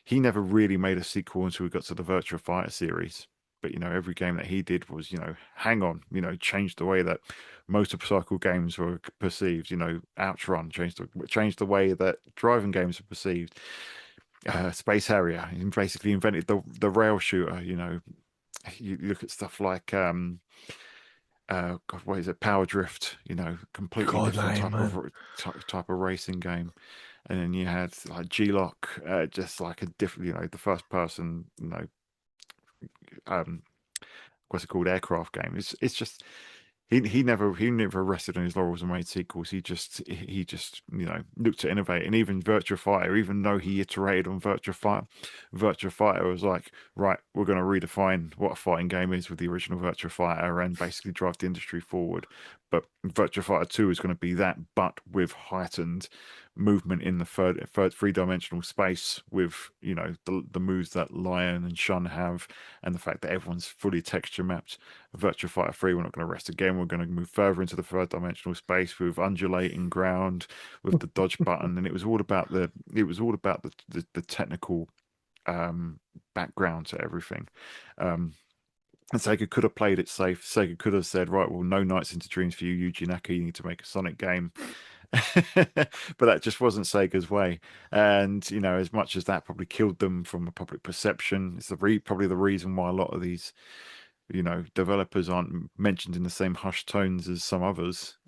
he never really made a sequel until we got to the Virtua Fighter series. But every game that he did was hang on, changed the way that motorcycle games were perceived. Outrun changed the way that driving games are perceived. Space Harrier, he basically invented the rail shooter. You look at stuff like God, what is it? Power Drift. Completely God, different aye, type man. of racing game. And then you had like G-Lock, just like a different, the first person, um, what's it called, aircraft game. It's just he never rested on his laurels and made sequels. He just looked to innovate. And even Virtua Fighter, even though he iterated on Virtua Fighter was like, right, we're going to redefine what a fighting game is with the original Virtua Fighter and basically drive the industry forward. But Virtua Fighter 2 is going to be that, but with heightened movement in the third three-dimensional space with the moves that Lion and Shun have, and the fact that everyone's fully texture mapped. Virtua Fighter 3, we're not going to rest again. We're going to move further into the third dimensional space with undulating ground, with the dodge button, and it was all about the technical background to everything. And Sega could have played it safe. Sega could have said, right, well, no Nights into Dreams for you, Yuji Naka. You need to make a Sonic game. But that just wasn't Sega's way. And, as much as that probably killed them from a public perception, it's probably the reason why a lot of these developers aren't mentioned in the same hushed tones as some others.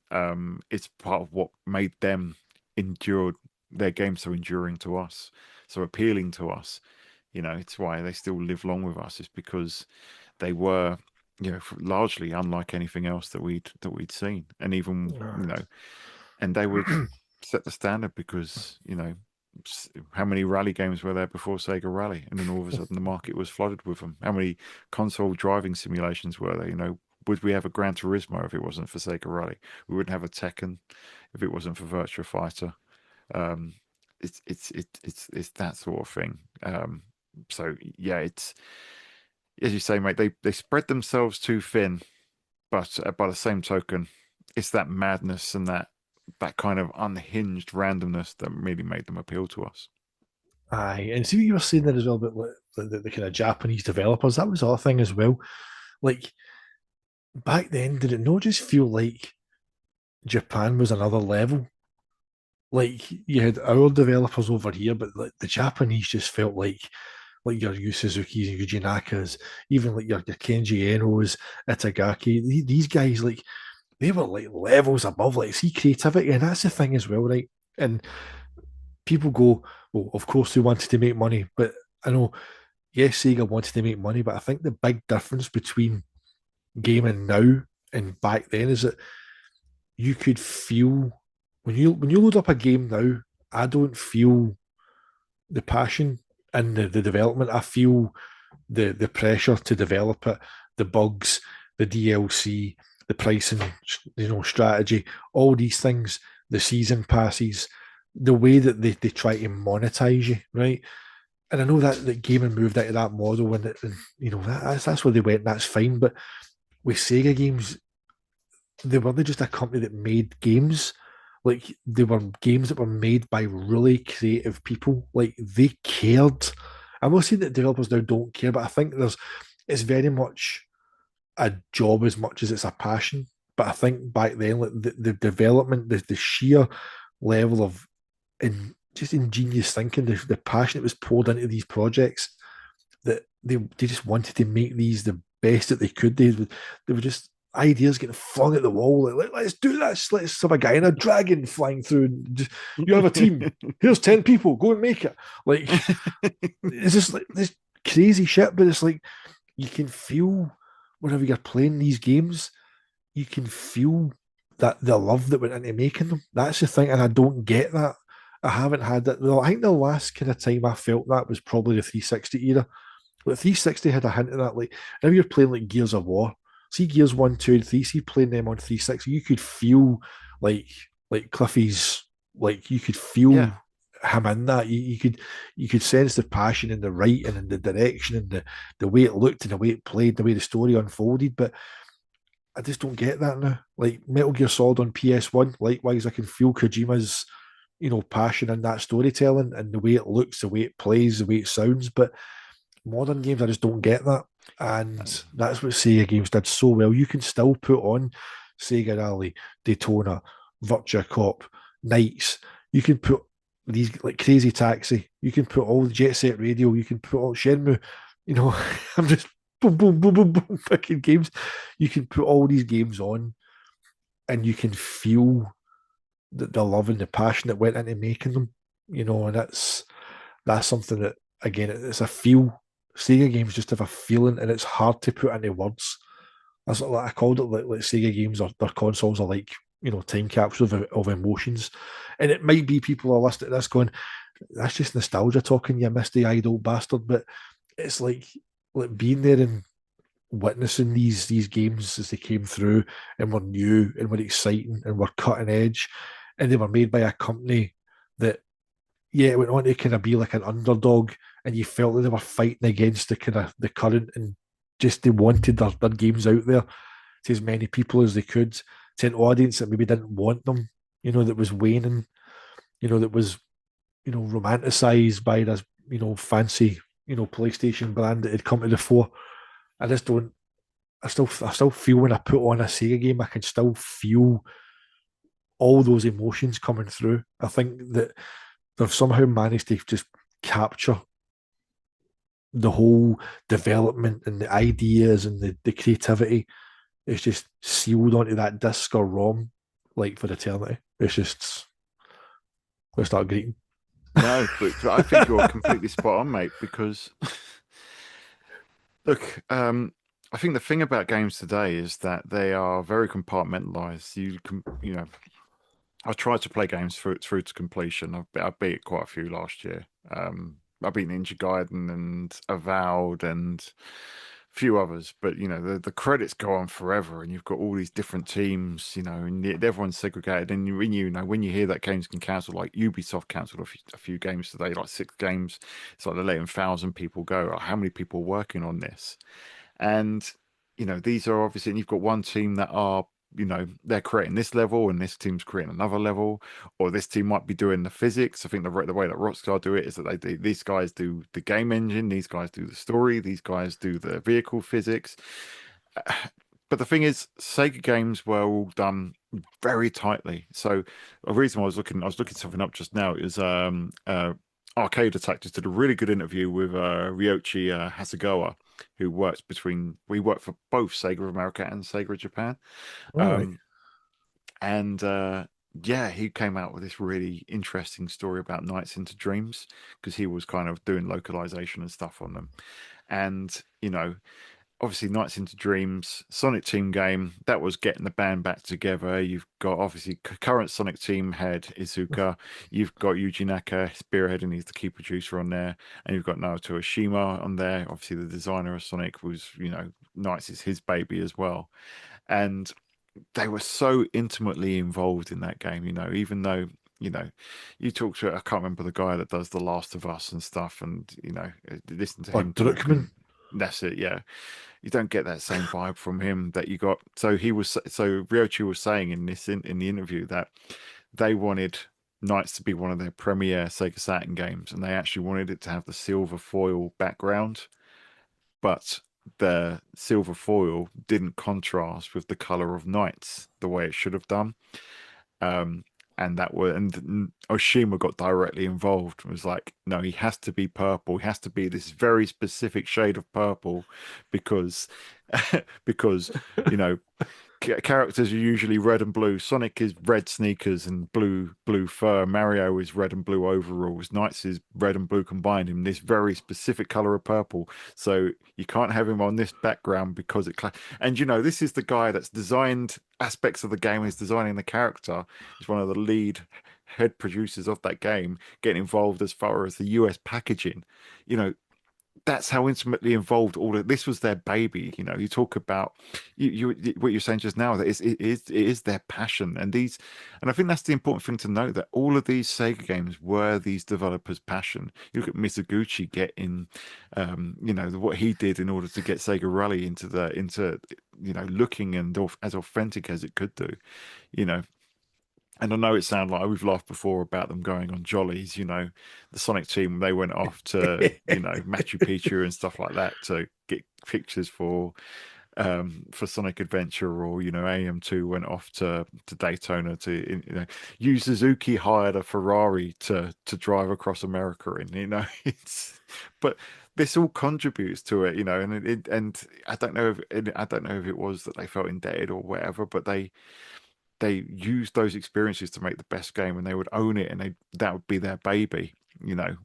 It's part of what made them endure their game so enduring to us, so appealing to us. It's why they still live long with us. It's because they were, largely unlike anything else that we'd seen, and even and they would set the standard because how many rally games were there before Sega Rally, and then all of a sudden the market was flooded with them. How many console driving simulations were there? Would we have a Gran Turismo if it wasn't for Sega Rally? We wouldn't have a Tekken if it wasn't for Virtua Fighter. Um, it's that sort of thing. So yeah, it's as you say, mate. They spread themselves too thin, but by the same token, it's that madness and that kind of unhinged randomness that really made them appeal to us. Aye, and see what you were saying there as well about the kind of Japanese developers. That was the other thing as well. Like back then, did it not just feel like Japan was another level? like you had our developers over here, but like the Japanese just felt like your Yu Suzuki's and Yuji Nakas, even like your Kenji Enos, Itagaki, these guys like they were like levels above. Like see creativity, and that's the thing as well, right? And people go, well, of course they wanted to make money, but I know yes, Sega wanted to make money, but I think the big difference between gaming now and back then is that you could feel when you load up a game now, I don't feel the passion and the development. I feel the pressure to develop it, the bugs, the DLC, the pricing, strategy, all these things, the season passes, the way that they try to monetize you, right? And I know that the gaming moved out of that model, and that's where they went. That's fine, but with Sega games, they weren't just a company that made games. Like they were games that were made by really creative people. Like they cared. I'm not saying that developers now don't care, but I think it's very much a job as much as it's a passion. But I think back then, like the development, the sheer level of just ingenious thinking, the passion that was poured into these projects, that they just wanted to make these the best that they could. They were just ideas getting flung at the wall. Like, let's do this. Let's have a guy in a dragon flying through. Just, you have a team. Here's 10 people. Go and make it. Like it's just like this crazy shit. But it's like you can feel whenever you're playing these games, you can feel that the love that went into making them. That's the thing, and I don't get that. I haven't had that. I think the last kind of time I felt that was probably the 360 era. Like 360 had a hint of that. Like now you're playing like Gears of War. See Gears 1, 2, and 3, see playing them on 360, you could feel like Cliffy's like you could feel Yeah. him in that. You could sense the passion and the writing and the direction and the way it looked and the way it played, the way the story unfolded. But I just don't get that now. Like Metal Gear Solid on PS1, likewise, I can feel Kojima's passion in that storytelling and the way it looks, the way it plays, the way it sounds. But modern games, I just don't get that. And that's what Sega games did so well. You can still put on Sega Rally, Daytona, Virtua Cop, Knights. You can put these like Crazy Taxi. You can put all the Jet Set Radio. You can put all Shenmue. I'm just boom, boom, boom, boom, boom, fucking games. You can put all these games on, and you can feel the love and the passion that went into making them. And that's something that again it's a feel. Sega games just have a feeling, and it's hard to put into words. That's what I called it. Like Sega games, or their consoles are like time capsules of emotions, and it might be people are listening to this going, "That's just nostalgia talking, you misty-eyed old bastard." But it's like being there and witnessing these games as they came through and were new and were exciting and were cutting edge, and they were made by a company that it went on to kind of be like an underdog, and you felt that they were fighting against the kind of the current, and just they wanted their games out there to as many people as they could, to an audience that maybe didn't want them, that was waning, that was, romanticized by this, fancy, PlayStation brand that had come to the fore. I just don't. I still feel when I put on a Sega game, I can still feel all those emotions coming through. I think that they've somehow managed to just capture the whole development and the ideas and the creativity. It's just sealed onto that disc or ROM like for eternity. It's just let's start greeting. No, but I think you're completely spot on, mate, because look, I think the thing about games today is that they are very compartmentalized. You can, I tried to play games through to completion. I beat quite a few last year. I beat Ninja Gaiden and Avowed and a few others, but the credits go on forever, and you've got all these different teams, and everyone's segregated. And when you hear that games can cancel, like Ubisoft cancelled a few games today, like 6 games. It's like they're letting 1,000 people go. Like, how many people are working on this? And these are obviously, and you've got one team that are they're creating this level, and this team's creating another level, or this team might be doing the physics. I think the way that Rockstar do it is that these guys do the game engine, these guys do the story, these guys do the vehicle physics. But the thing is, Sega games were all done very tightly. So a reason I was looking something up just now is Arcade Attack just did a really good interview with Ryoichi Hasegawa, who we worked for both Sega of America and Sega of Japan. All right. Um, and yeah, he came out with this really interesting story about Nights into Dreams because he was kind of doing localization and stuff on them. And obviously Nights into Dreams, Sonic Team game, that was getting the band back together. You've got obviously current Sonic Team head Izuka, you've got Yuji Naka spearheading, he's the key producer on there, and you've got Naoto Oshima on there. Obviously the designer of Sonic was, Nights is his baby as well. And they were so intimately involved in that game, even though, you know, you talk to, I can't remember the guy that does The Last of Us and stuff, and, listen to Or him talk, Druckmann. and that's it, yeah. You don't get that same vibe from him that you got. So Ryochi was saying in the interview that they wanted Knights to be one of their premier Sega Saturn games, and they actually wanted it to have the silver foil background, but the silver foil didn't contrast with the color of Knights the way it should have done. Um, and Oshima got directly involved. It was like, no, he has to be purple. He has to be this very specific shade of purple because because you know characters are usually red and blue. Sonic is red sneakers and blue fur. Mario is red and blue overalls. Knights is red and blue combined in this very specific color of purple. So you can't have him on this background because and this is the guy that's designed aspects of the game. He's designing the character. He's one of the lead head producers of that game, getting involved as far as the US packaging. You know, that's how intimately involved all of this was their baby. You talk about what you're saying just now, that it is their passion, and I think that's the important thing to note, that all of these Sega games were these developers' passion. You look at Mizuguchi getting what he did in order to get Sega Rally into looking and as authentic as it could do. you know and I know it sounds like we've laughed before about them going on jollies. The Sonic team, they went off to, Machu Picchu and stuff like that to get pictures for Sonic Adventure, or AM2 went off to Daytona to Yu Suzuki hired a Ferrari to drive across America in. But this all contributes to it, and I don't know if it was that they felt indebted or whatever, but they used those experiences to make the best game, and they would own it, and that would be their baby.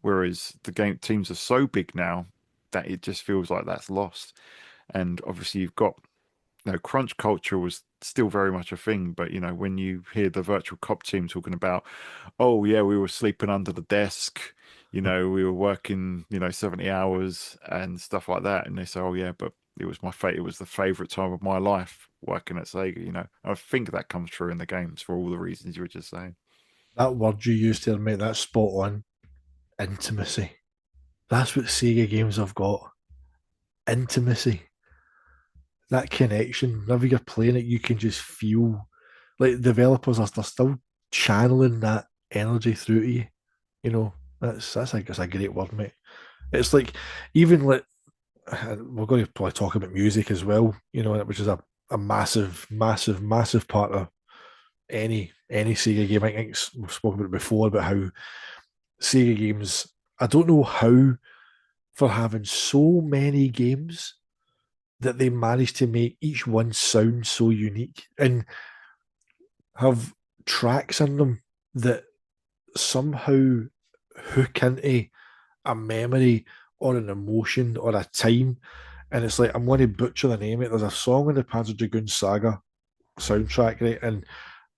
Whereas the game teams are so big now that it just feels like that's lost. And obviously you've got, crunch culture was still very much a thing, but when you hear the Virtual Cop team talking about, oh yeah, we were sleeping under the desk, we were working 70 hours and stuff like that, and they say, oh yeah, but it was it was the favorite time of my life working at Sega. I think that comes true in the games for all the reasons you were just saying. That word you used there, mate, that's spot on. Intimacy. That's what Sega games have got. Intimacy. That connection. Whenever you're playing it, you can just feel like developers are they're still channeling that energy through to you. That's a great word, mate. It's like even like we're going to probably talk about music as well, which is a massive, massive, massive part of any Sega game. I think we've spoken about it before about how Sega games. I don't know how, for having so many games, that they managed to make each one sound so unique and have tracks in them that somehow hook into a memory or an emotion or a time. And it's like, I'm going to butcher the name of it. There's a song in the Panzer Dragoon Saga soundtrack, right? And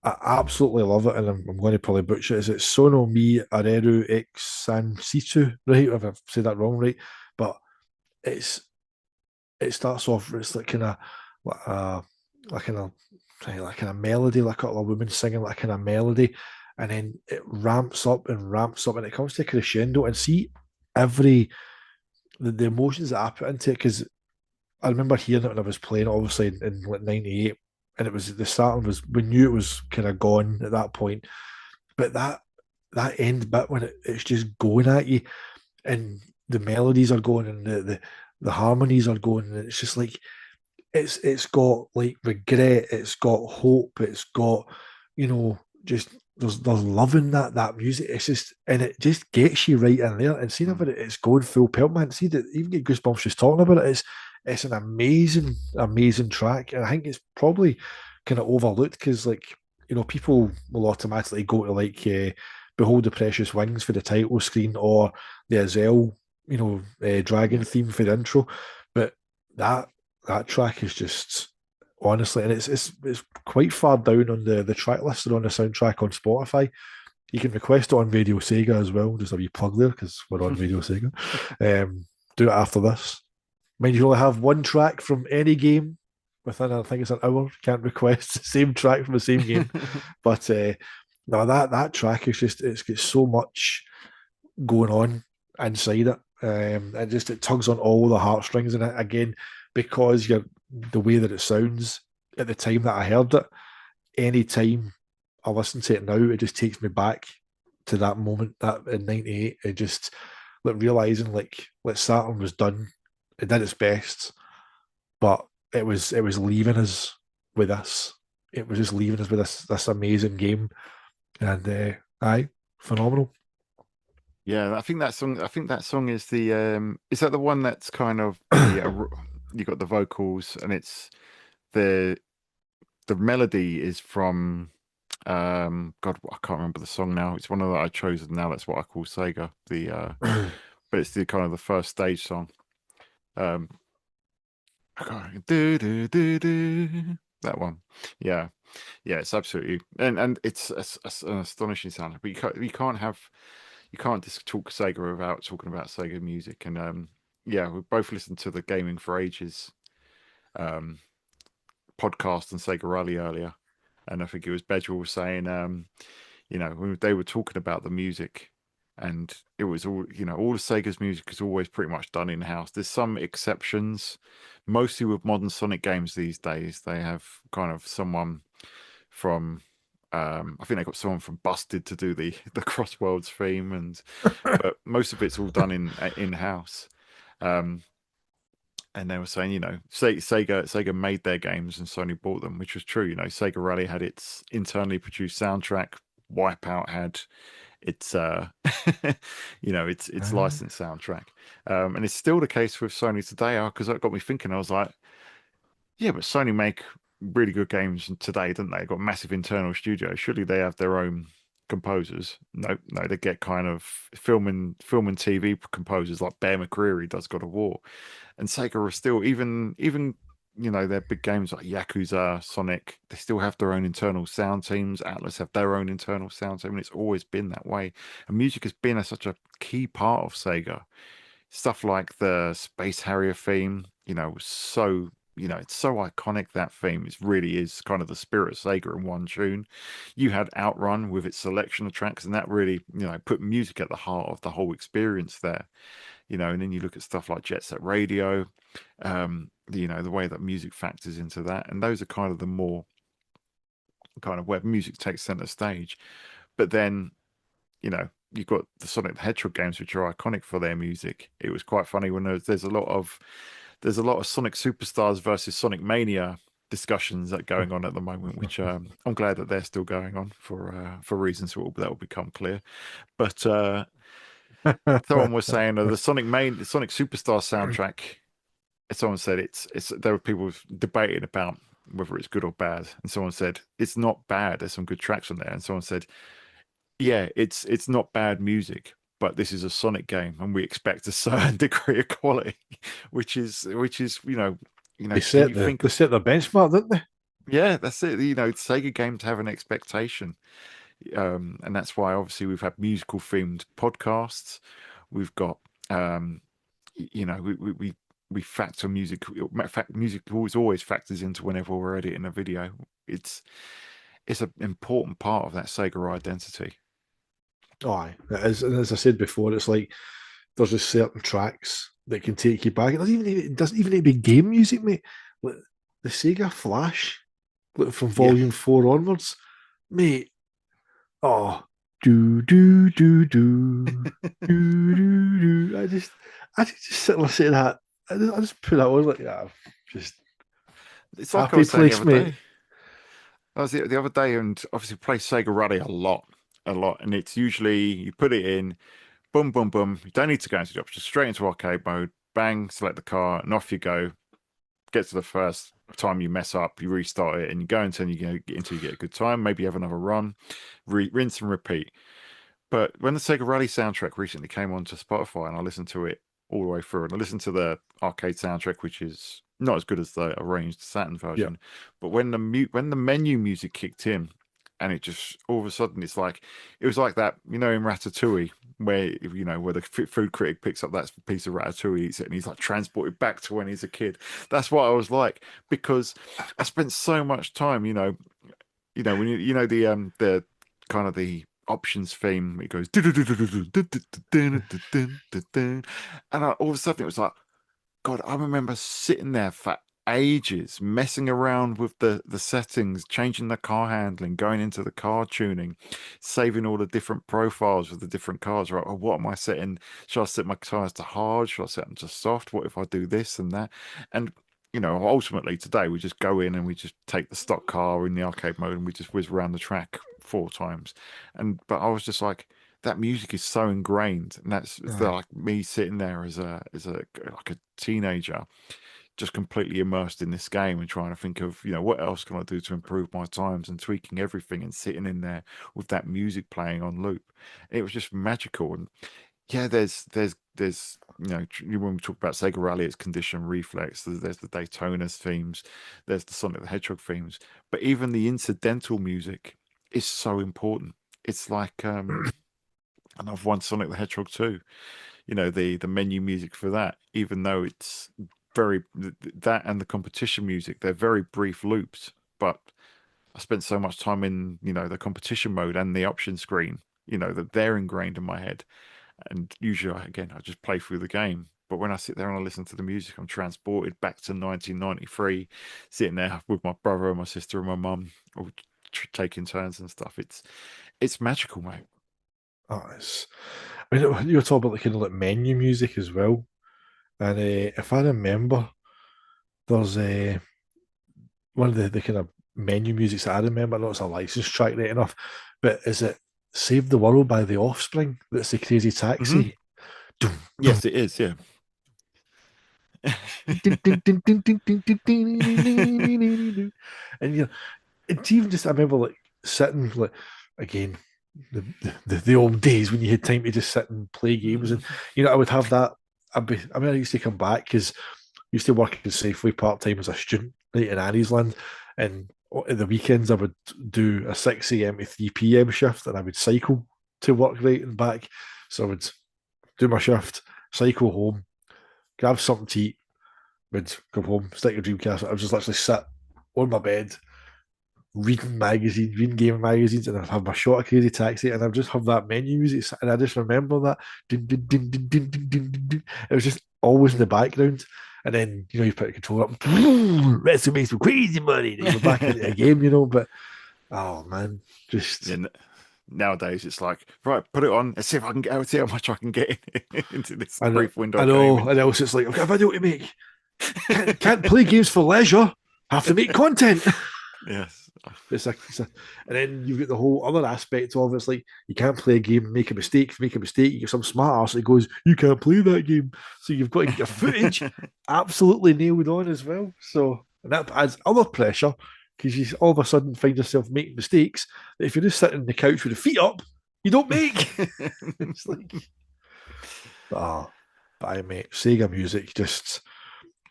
I absolutely love it. And I'm going to probably butcher it. Is it Sono Mi Areru Exan Situ, right? If I've said that wrong, right? But it starts off, it's like kind of like a melody, like a woman singing like kind of melody, and then it ramps up and ramps up, and it comes to a crescendo. And see every the emotions that I put into it, because I remember hearing it when I was playing it, obviously in like '98, and it was the starting was, we knew it was kind of gone at that point, but that end bit when it's just going at you, and the melodies are going, and the harmonies are going, and it's just like it's got like regret, it's got hope, it's got, you know, just there's love in that music. It's just, and it just gets you right in there. And seeing Mm. about it's going full pelt, man. See that even get goosebumps just talking about it. It's an amazing track. And I think it's probably kind of overlooked because, like, you know, people will automatically go to like Behold the Precious Wings for the title screen, or the Azelle, you know, dragon Yeah. theme for the intro. But that that track is just, honestly, and it's quite far down on the track list or on the soundtrack on Spotify. You can request it on Radio Sega as well. Just a wee plug there because we're on Radio Sega. Do it after this. Mind you only have one track from any game within, I think it's an hour. Can't request the same track from the same game. But no, that track is just, it's got so much going on inside it. And just it tugs on all the heartstrings in it again, because you're the way that it sounds at the time that I heard it. Any time I listen to it now, it just takes me back to that moment, that in '98. It just, like, realizing like Saturn was done. It did its best, but it was leaving us with this. It was just leaving us with this amazing game, and aye, phenomenal. Yeah, I think that song. I think that song is the. Is that the one that's kind of the? You got the vocals, and it's the melody is from. God, I can't remember the song now. It's one of that I chosen now. That's what I call Sega. The but it's the kind of the first stage song. Um, I can't, do, do, that one. Yeah, yeah, it's absolutely, and it's an astonishing sound. But you can't just talk Sega without talking about Sega music. And yeah, we both listened to the Gaming for Ages um podcast on Sega Rally earlier, and I think it was Bedwell was saying, you know, when they were talking about the music, and it was all, you know, all of Sega's music is always pretty much done in house. There's some exceptions, mostly with modern Sonic games these days. They have kind of someone from, I think they got someone from Busted to do the Crossworlds theme, and but most of it's all done in house. Um, and they were saying, you know, Sega made their games and Sony bought them, which was true. You know, Sega Rally had its internally produced soundtrack. Wipeout had its you know, its licensed soundtrack. And it's still the case with Sony today, because that got me thinking. I was like, yeah, but Sony make really good games today, don't they? They've got massive internal studios. Surely they have their own composers. No, no, they get kind of film and TV composers like Bear McCreary does God of War. And Sega are still, even you know, their big games like Yakuza, Sonic, they still have their own internal sound teams. Atlas have their own internal sound team, and it's always been that way. And music has been such a key part of Sega. Stuff like the Space Harrier theme, you know, was so, you know, it's so iconic. That theme is really is kind of the spirit of Sega in one tune. You had Outrun with its selection of tracks, and that really, you know, put music at the heart of the whole experience there. You know, and then you look at stuff like Jet Set Radio, you know, the way that music factors into that, and those are kind of the more kind of where music takes center stage. But then, you know, you've got the Sonic the Hedgehog games, which are iconic for their music. It was quite funny when there's a lot of Sonic Superstars versus Sonic Mania discussions that going on at the moment, which I'm glad that they're still going on for reasons that will become clear. But someone was saying the Sonic Superstar soundtrack. Someone said it's there were people debating about whether it's good or bad, and someone said it's not bad. There's some good tracks on there, and someone said, yeah, it's not bad music, but this is a Sonic game, and we expect a certain degree of quality, which is They set they set the benchmark, didn't they? yeah, that's it. You know, Sega games have an expectation, and that's why obviously we've had musical themed podcasts. We've got you know, we factor music. Matter of fact, music always factors into whenever we're editing a video. It's an important part of that Sega identity. Oh, aye. As I said before, it's like there's just certain tracks that can take you back. It doesn't even need to be game music, mate. Like the Sega Flash, like from Yeah. Volume 4 onwards, mate. Oh, do do do do do do do. I just sit and listen to that. I just put that on like, yeah, just It's like I Happy was saying the place, other mate. day. I was the other day and obviously play Sega Rally a lot. And it's usually you put it in, boom, boom, boom. You don't need to go into the options, just straight into arcade mode, bang, select the car, and off you go. Get to the first time you mess up, you restart it, and you go until you get a good time. Maybe you have another run, rinse and repeat. But when the Sega Rally soundtrack recently came onto Spotify, and I listened to it all the way through, and I listened to the arcade soundtrack, which is not as good as the arranged Saturn Yeah. version, but when the menu music kicked in, and it just all of a sudden it was like that, in Ratatouille, where the food critic picks up that piece of ratatouille, eats it, and he's like transported back to when he's a kid. That's what I was like, because I spent so much time, when the kind of the options theme, it goes and all of a sudden it was like, God, I remember sitting there for ages, messing around with the settings, changing the car handling, going into the car tuning, saving all the different profiles of the different cars. Right, well, what am I setting? Should I set my tires to hard? Should I set them to soft? What if I do this and that? And ultimately today we just go in and we just take the stock car in the arcade mode and we just whiz around the track 4 times. But I was just like, that music is so ingrained, and that's it's Aye. like me sitting there as a like a teenager, just completely immersed in this game and trying to think of what else can I do to improve my times and tweaking everything and sitting in there with that music playing on loop. It was just magical. And yeah, there's when we talk about Sega Rally, it's Condition Reflex. There's the Daytona's themes, there's the Sonic the Hedgehog themes, but even the incidental music is so important. It's like and I've won Sonic the Hedgehog 2. The menu music for that, even though it's that and the competition music, they're very brief loops. But I spent so much time in, the competition mode and the option screen, that they're ingrained in my head. And usually, I just play through the game. But when I sit there and I listen to the music, I'm transported back to 1993, sitting there with my brother and my sister and my mum, all taking turns and stuff. It's magical, mate. Oh, I mean, you were talking about like kind of like menu music as well, and if I remember, there's one of the kind of menu musics that I remember. I know it's a license track, right enough, but is it "Save the World" by The Offspring? That's the Crazy Hmm. Taxi. Dum, dum. Yes, it is. Yeah. And it's even just I remember like sitting like again the old days when you had time to just sit and play games, and I would have that. I used to come back because I used to work in Safeway part time as a student right in Annie's Land, and at the weekends I would do a 6 a.m. to 3 p.m. shift, and I would cycle to work right and back. So I would do my shift, cycle home, grab something to eat, would come home, stick your Dreamcast. I would just literally sit on my bed, reading magazines, reading game magazines, and I'd have my shot of Crazy Taxi, and I'd just have that menu music, and I just remember that. Dun, dun, dun, dun, dun, dun, dun, dun, dun. It was just always in the background. And then, you put the controller up, let's make some crazy money. And you're back into a game, But, oh, man, just. Yeah, nowadays it's like, right, put it on. Let's see if I can get. See how much I can get into this I know, brief window I of know. gaming. And else it's like, I've got a video to make. Can't play games for leisure. Have to make content. Yes. And then you've got the whole other aspect of it. It's like you can't play a game and make a mistake. If you make a mistake, you get some smart ass that goes, you can't play that game. So you've got to get your footage absolutely nailed on as well. So and that adds other pressure because you all of a sudden find yourself making mistakes that if you're just sitting on the couch with the feet up, you don't make. It's like, ah, but I mate, Sega music just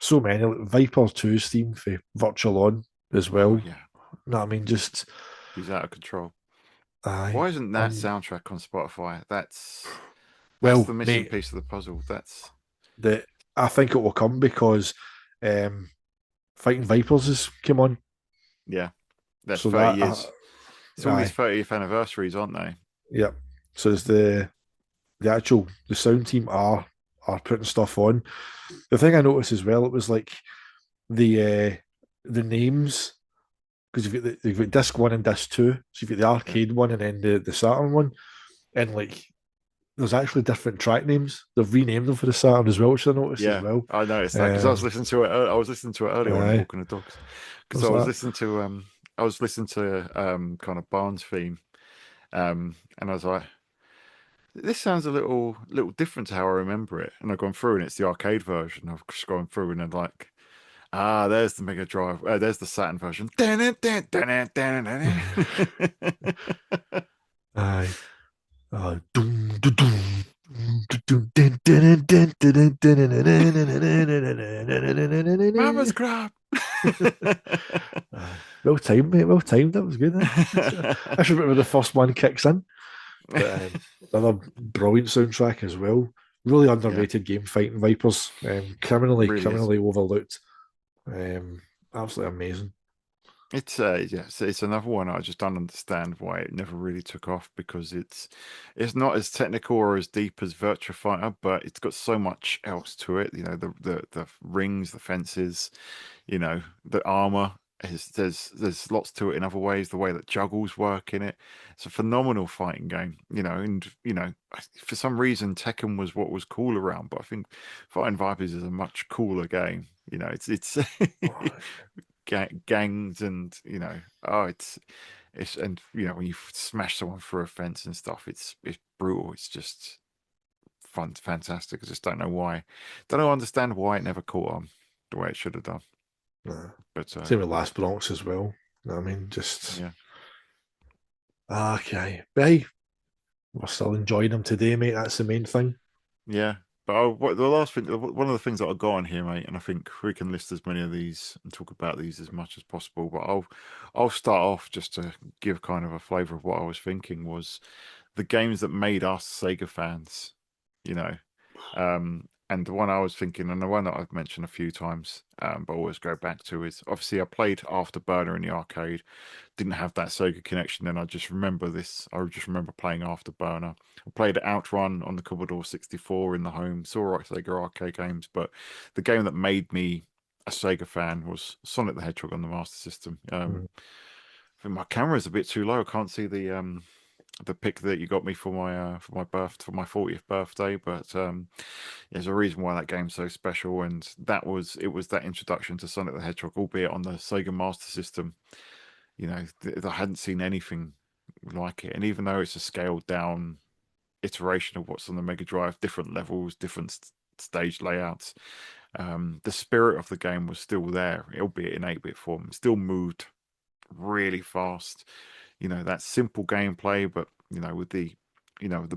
so many. Like Viper 2's theme for Virtual On as Oh well. yeah, No, I mean just he's out of control. aye. Why isn't that soundtrack on Spotify? That's Well, the missing mate, piece of the puzzle. That's the I think it will come because um, Fighting Vipers has come on, yeah, that's so 30 that years. It's all these aye, 30th anniversaries, aren't they? yeah. So it's the sound team are putting stuff on. The thing I noticed as well, it was like the names because you've got disc one and disc two, so you've got the Yeah. arcade one and then the Saturn one, and like there's actually different track names. They've renamed them for the Saturn as well, which I noticed as Yeah, well. I noticed that because I was listening to it. I was listening to it earlier when I'm Aye, walking the dogs because what's that? I was listening to kind of Barnes theme, and I was like, this sounds a little different to how I remember it. And I've gone through, and it's the arcade version. I've just gone through, and then like, there's the Mega Drive. There's the Saturn version. Aye. Doom, da, doom, da, doom, dun, dun, dun, dun, dun, Mama's dun. crap. Aye. Well timed, mate. Well timed. That was good. I should remember the first one kicks in. But another brilliant soundtrack as well. Really Yeah, underrated game, Fighting Vipers. really is. Criminally overlooked. Um, Absolutely amazing. It's yeah, it's another one I just don't understand why it never really took off because it's not as technical or as deep as Virtua Fighter, but it's got so much else to it. You know, the rings, the fences, you know, the armor. There's lots to it in other ways. The way that juggles work in it, it's a phenomenal fighting game. You know, and you know, for some reason Tekken was what was cool around, but I think Fighting Vipers is a much cooler game. You know, it's Oh, gangs and you know it's and you know when you smash someone through a fence and stuff it's brutal. It's just fantastic. I just don't understand why it never caught on the way it should have done. nah. But Same with Last Bronx as well. You know what I mean? yeah, Okay. But hey, we're still enjoying them today, mate. That's the main thing. yeah. But the last thing, one of the things that I got on here, mate, and I think we can list as many of these and talk about these as much as possible. But I'll start off just to give kind of a flavour of what I was thinking was the games that made us Sega fans, you know. And the one I was thinking, and the one that I've mentioned a few times, but always go back to is obviously I played Afterburner in the arcade, didn't have that Sega connection. Then I just remember this. I just remember playing Afterburner. I played Outrun on the Commodore 64 in the home. Saw right Sega arcade games, but the game that made me a Sega fan was Sonic the Hedgehog on the Master System. Mm. I think my camera's a bit too low. I can't see the pic that you got me for my 40th birthday, but there's a reason why that game's so special, and it was that introduction to Sonic the Hedgehog, albeit on the Sega Master System. You know, I hadn't seen anything like it, and even though it's a scaled down iteration of what's on the Mega Drive, different levels, different stage layouts, the spirit of the game was still there, albeit in 8-bit form. It still moved really fast. You know, that simple gameplay, but you know, with the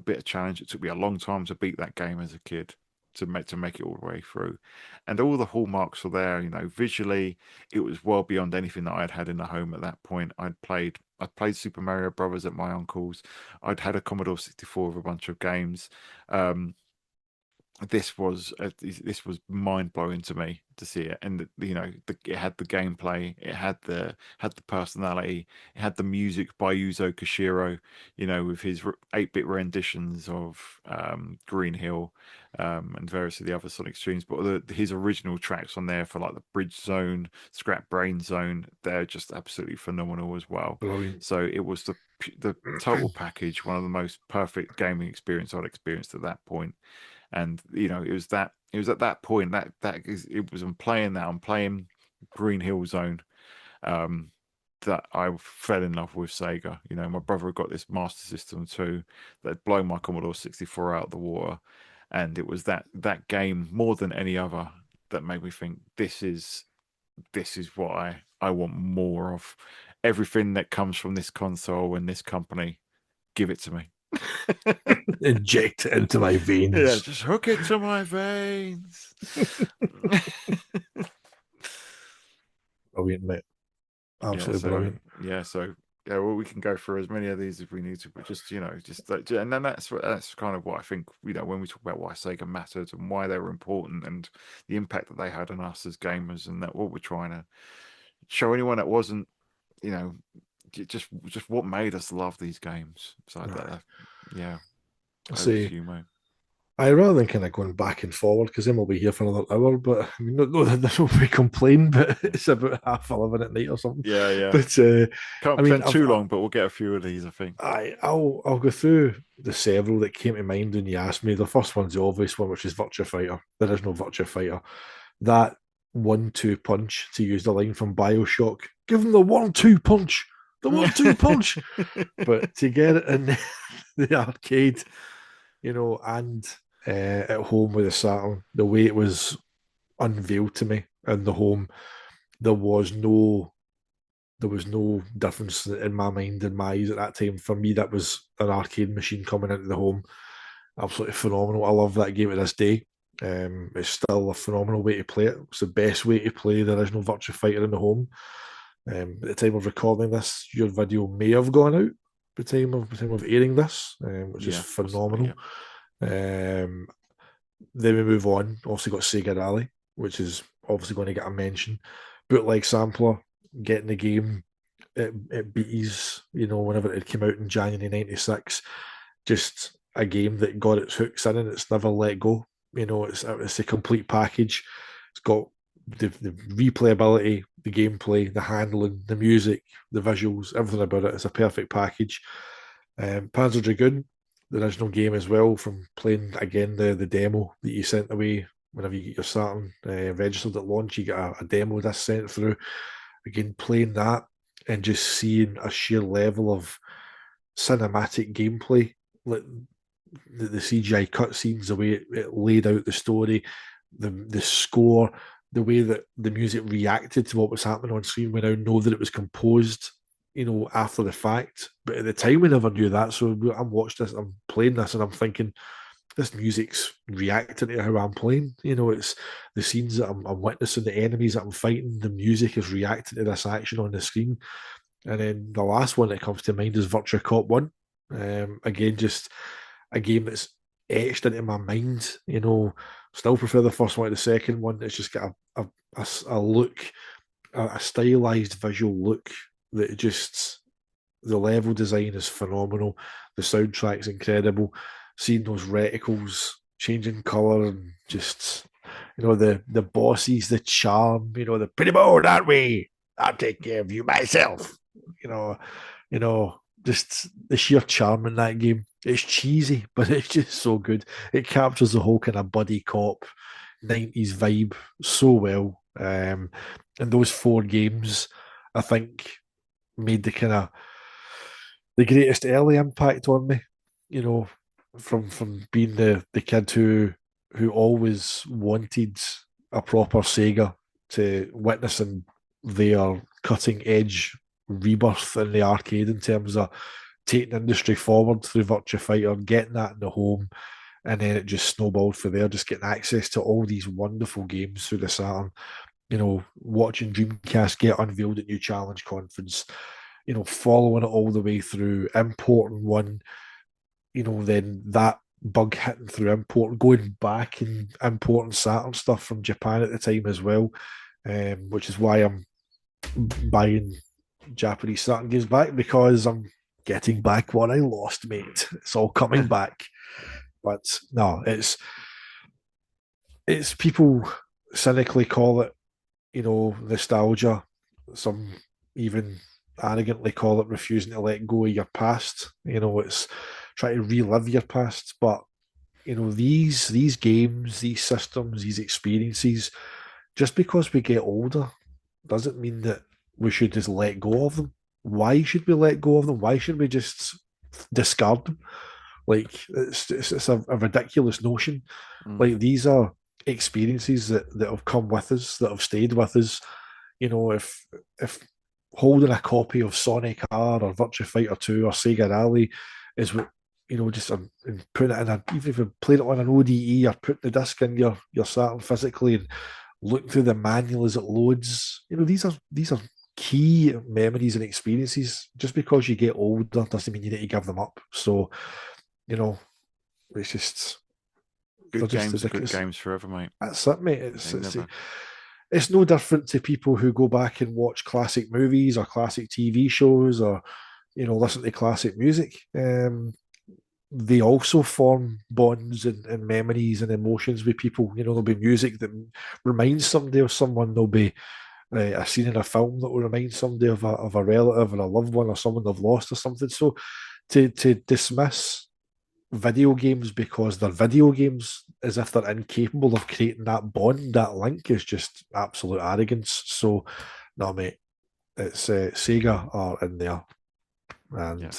bit of challenge, it took me a long time to beat that game as a kid to make it all the way through. And all the hallmarks were there, you know, visually, it was well beyond anything that I'd had in the home at that point. I'd played Super Mario Brothers at my uncle's. I'd had a Commodore 64 with a bunch of games. Um, this was mind blowing to me to see it, and you know it had the gameplay, it had the personality, it had the music by Yuzo Koshiro, you know, with his 8-bit renditions of Green Hill, and various of the other Sonic streams, but his original tracks on there for like the Bridge Zone, Scrap Brain Zone, they're just absolutely phenomenal as well. Brilliant. So it was the total package, one of the most perfect gaming experience I'd experienced at that point. And you know it was at that point it was I'm playing Green Hill Zone, um that I fell in love with Sega. You know, my brother got this Master System too that had blown my Commodore 64 out of the water, and it was that game more than any other that made me think this is what I want more of. Everything that comes from this console and this company, give it to me. Inject it into my Yeah, veins. just hook it to my veins. Brilliant, mate. Yeah, Absolutely so brilliant. yeah, so yeah, well, we can go through as many of these as we need to, but just you know, and then that's kind of what I think. You know, when we talk about why Sega mattered and why they were important and the impact that they had on us as gamers, and that what we're trying to show anyone that wasn't, you know, just what made us love these games. So Aye. yeah, I over say to you, mate. I rather than kind of going back and forward because then we'll be here for another hour. But I mean, no, there's no way complain, but it's about 11:30 at night or something. Yeah, yeah. But I Can't mean, spend too long, but we'll get a few of these, I think. I'll go through the several that came to mind when you asked me. The first one's the obvious one, which is Virtua Fighter. There is no Virtua Fighter. That 1-2 punch, to use the line from Bioshock, give them the 1-2 punch, the 1-2 punch. But to get it in the arcade, and at home with the Saturn, the way it was unveiled to me in the home, there was no difference in my mind and my eyes at that time. For me, that was an arcade machine coming into the home. Absolutely phenomenal. I love that game to this day. It's still a phenomenal way to play it. It's the best way to play the original Virtua Fighter in the home. At the time of recording this, your video may have gone out. At the time of airing this, which is phenomenal. Then we move on. Also got Sega Rally, which is obviously going to get a mention. Bootleg sampler, getting the game at BT's, whenever it came out in January '96. Just a game that got its hooks in and it's never let go. It's a complete package. It's got the replayability, the gameplay, the handling, the music, the visuals, everything about it. It's a perfect package. Panzer Dragoon, the original game as well, from playing again the demo that you sent away whenever you get your Saturn registered at launch, you get a demo that's sent through. Again, playing that and just seeing a sheer level of cinematic gameplay, like the CGI cutscenes, the way it laid out the story, the score, the way that the music reacted to what was happening on screen. We now know that it was composed, after the fact. But at the time, we never knew that. So I'm watching this, I'm playing this, and I'm thinking, this music's reacting to how I'm playing. It's the scenes that I'm witnessing, the enemies that I'm fighting, the music is reacting to this action on the screen. And then the last one that comes to mind is Virtua Cop 1. Again, just a game that's etched into my mind. Still prefer the first one to the second one. It's just got a look, a stylized visual look that just, the level design is phenomenal. The soundtrack's incredible. Seeing those reticles changing colour and just, the bosses, the charm, the pretty bold, aren't we? I'll take care of you myself. Just the sheer charm in that game. It's cheesy, but it's just so good. It captures the whole kind of buddy cop 90s vibe so well. And those 4 games, I think, made the greatest early impact on me. From being the kid who always wanted a proper Sega, to witnessing their cutting edge rebirth in the arcade in terms of taking industry forward through Virtua Fighter, getting that in the home, and then it just snowballed for there, just getting access to all these wonderful games through the Saturn. Watching Dreamcast get unveiled at New Challenge Conference, following it all the way through, importing one, then that bug hitting through import, going back and importing Saturn stuff from Japan at the time as well, which is why I'm buying Japanese Saturn games back, because I'm getting back what I lost, mate. It's all coming back. But no, it's people cynically call it, nostalgia. Some even arrogantly call it refusing to let go of your past. It's trying to relive your past. But these games, these systems, these experiences, just because we get older doesn't mean that we should just let go of them. Why should we let go of them? Why should we just discard them? Like, it's a ridiculous notion. Like, these are experiences that have come with us, that have stayed with us. If holding a copy of Sonic R or Virtua Fighter 2 or Sega Rally is what, just putting it in even if you played it on an ODE or putting the disc in your Saturn physically and looking through the manual as it loads, these are key memories and experiences. Just because you get older doesn't mean you need to give them up. So, it's just good games forever, mate. That's it, mate. It's no different to people who go back and watch classic movies or classic TV shows or listen to classic music. they also form bonds and memories and emotions with people. You know, there'll be music that reminds somebody of someone. There'll be a scene in a film that will remind somebody of a relative or a loved one or someone they've lost or something. So to dismiss video games because they're video games as if they're incapable of creating that bond, that link is just absolute arrogance. So, no, mate, it's Sega are in there, Yeah. and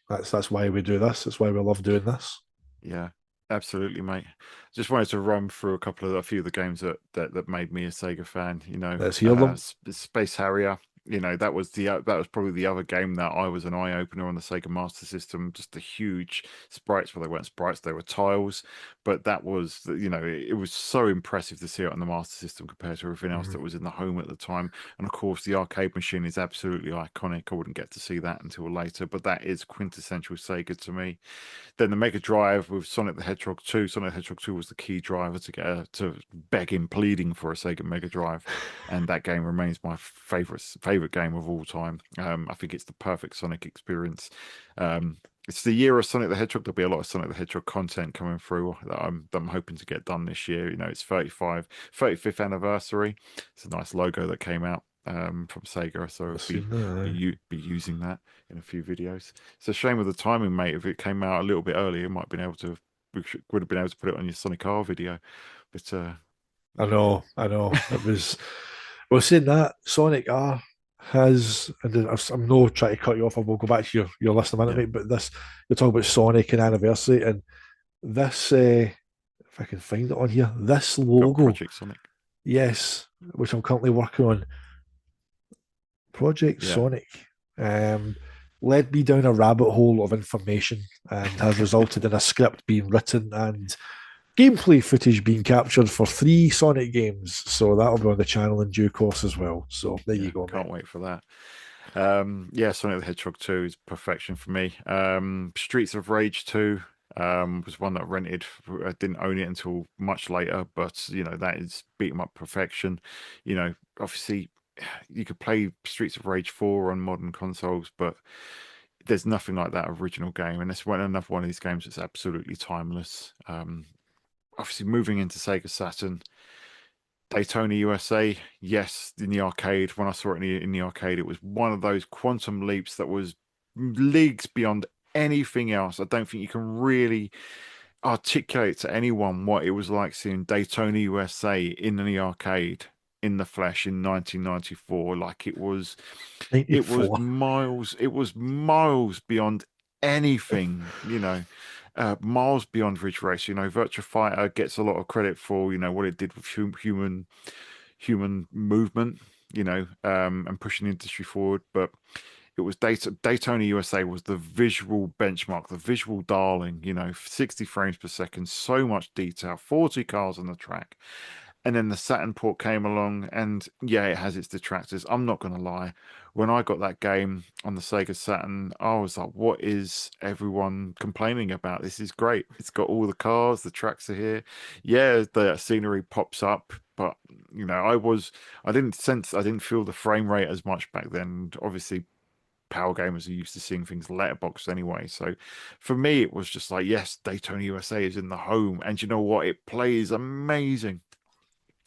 that's why we do this. It's why we love doing this. Yeah, absolutely, mate. Just wanted to run through a few of the games that made me a Sega fan. Let's hear them. Space Harrier. That was probably the other game that I was an eye opener on the Sega Master System. Just the huge sprites. Well, they weren't sprites; they were tiles. But that was, it was so impressive to see it on the Master System compared to everything else Mhm. that was in the home at the time. And of course, the arcade machine is absolutely iconic. I wouldn't get to see that until later, but that is quintessential Sega to me. Then the Mega Drive with Sonic the Hedgehog 2. Sonic the Hedgehog 2 was the key driver to beg him, pleading for a Sega Mega Drive, and that game remains my favorite game of all time. I think it's the perfect Sonic experience. It's the year of Sonic the Hedgehog. There'll be a lot of Sonic the Hedgehog content coming through that I'm hoping to get done this year. It's 35th anniversary. It's a nice logo that came out from Sega, so I'll I've seen that. be using that in a few videos. It's a shame with the timing, mate. If it came out a little bit earlier, might have been able to would have been able to put it on your Sonic R video. But I yeah, know, I know. It was. Well, saying that, Sonic R has, and then I'm not trying to cut you off. I will go back to your list in a minute, yeah, mate. But this, you're talking about Sonic and anniversary, and this, if I can find it on here, this got logo, Project Sonic. yes, which I'm currently working on, Project Yeah. Sonic, um, led me down a rabbit hole of information and has resulted in a script being written and gameplay footage being captured for 3 Sonic games. So that'll be on the channel in due course as well. So there Yeah, you go, mate. can't wait for that. Yeah, Sonic the Hedgehog 2 is perfection for me. Streets of Rage 2 was one that I rented. I didn't own it until much later, but that is beat 'em up perfection. Obviously you could play Streets of Rage 4 on modern consoles, but there's nothing like that original game, and it's another one of these games that's absolutely timeless. Obviously moving into Sega Saturn, Daytona USA, yes, in the arcade. When I saw it in the arcade, it was one of those quantum leaps that was leagues beyond anything else. I don't think you can really articulate to anyone what it was like seeing Daytona USA in the arcade in the flesh in 1994. Like '94. it was miles beyond anything, miles beyond Ridge Race. Virtua Fighter gets a lot of credit for, what it did with human movement, and pushing the industry forward. But it was Daytona USA was the visual benchmark, the visual darling, 60 frames per second, so much detail, 40 cars on the track. And then the Saturn port came along, and yeah, it has its detractors. I'm not going to lie. When I got that game on the Sega Saturn, I was like, what is everyone complaining about? This is great. It's got all the cars, the tracks are here. Yeah, the scenery pops up, but I didn't feel the frame rate as much back then. Obviously, power gamers are used to seeing things letterboxed anyway. So for me, it was just like, yes, Daytona USA is in the home, and you know what? It plays amazing.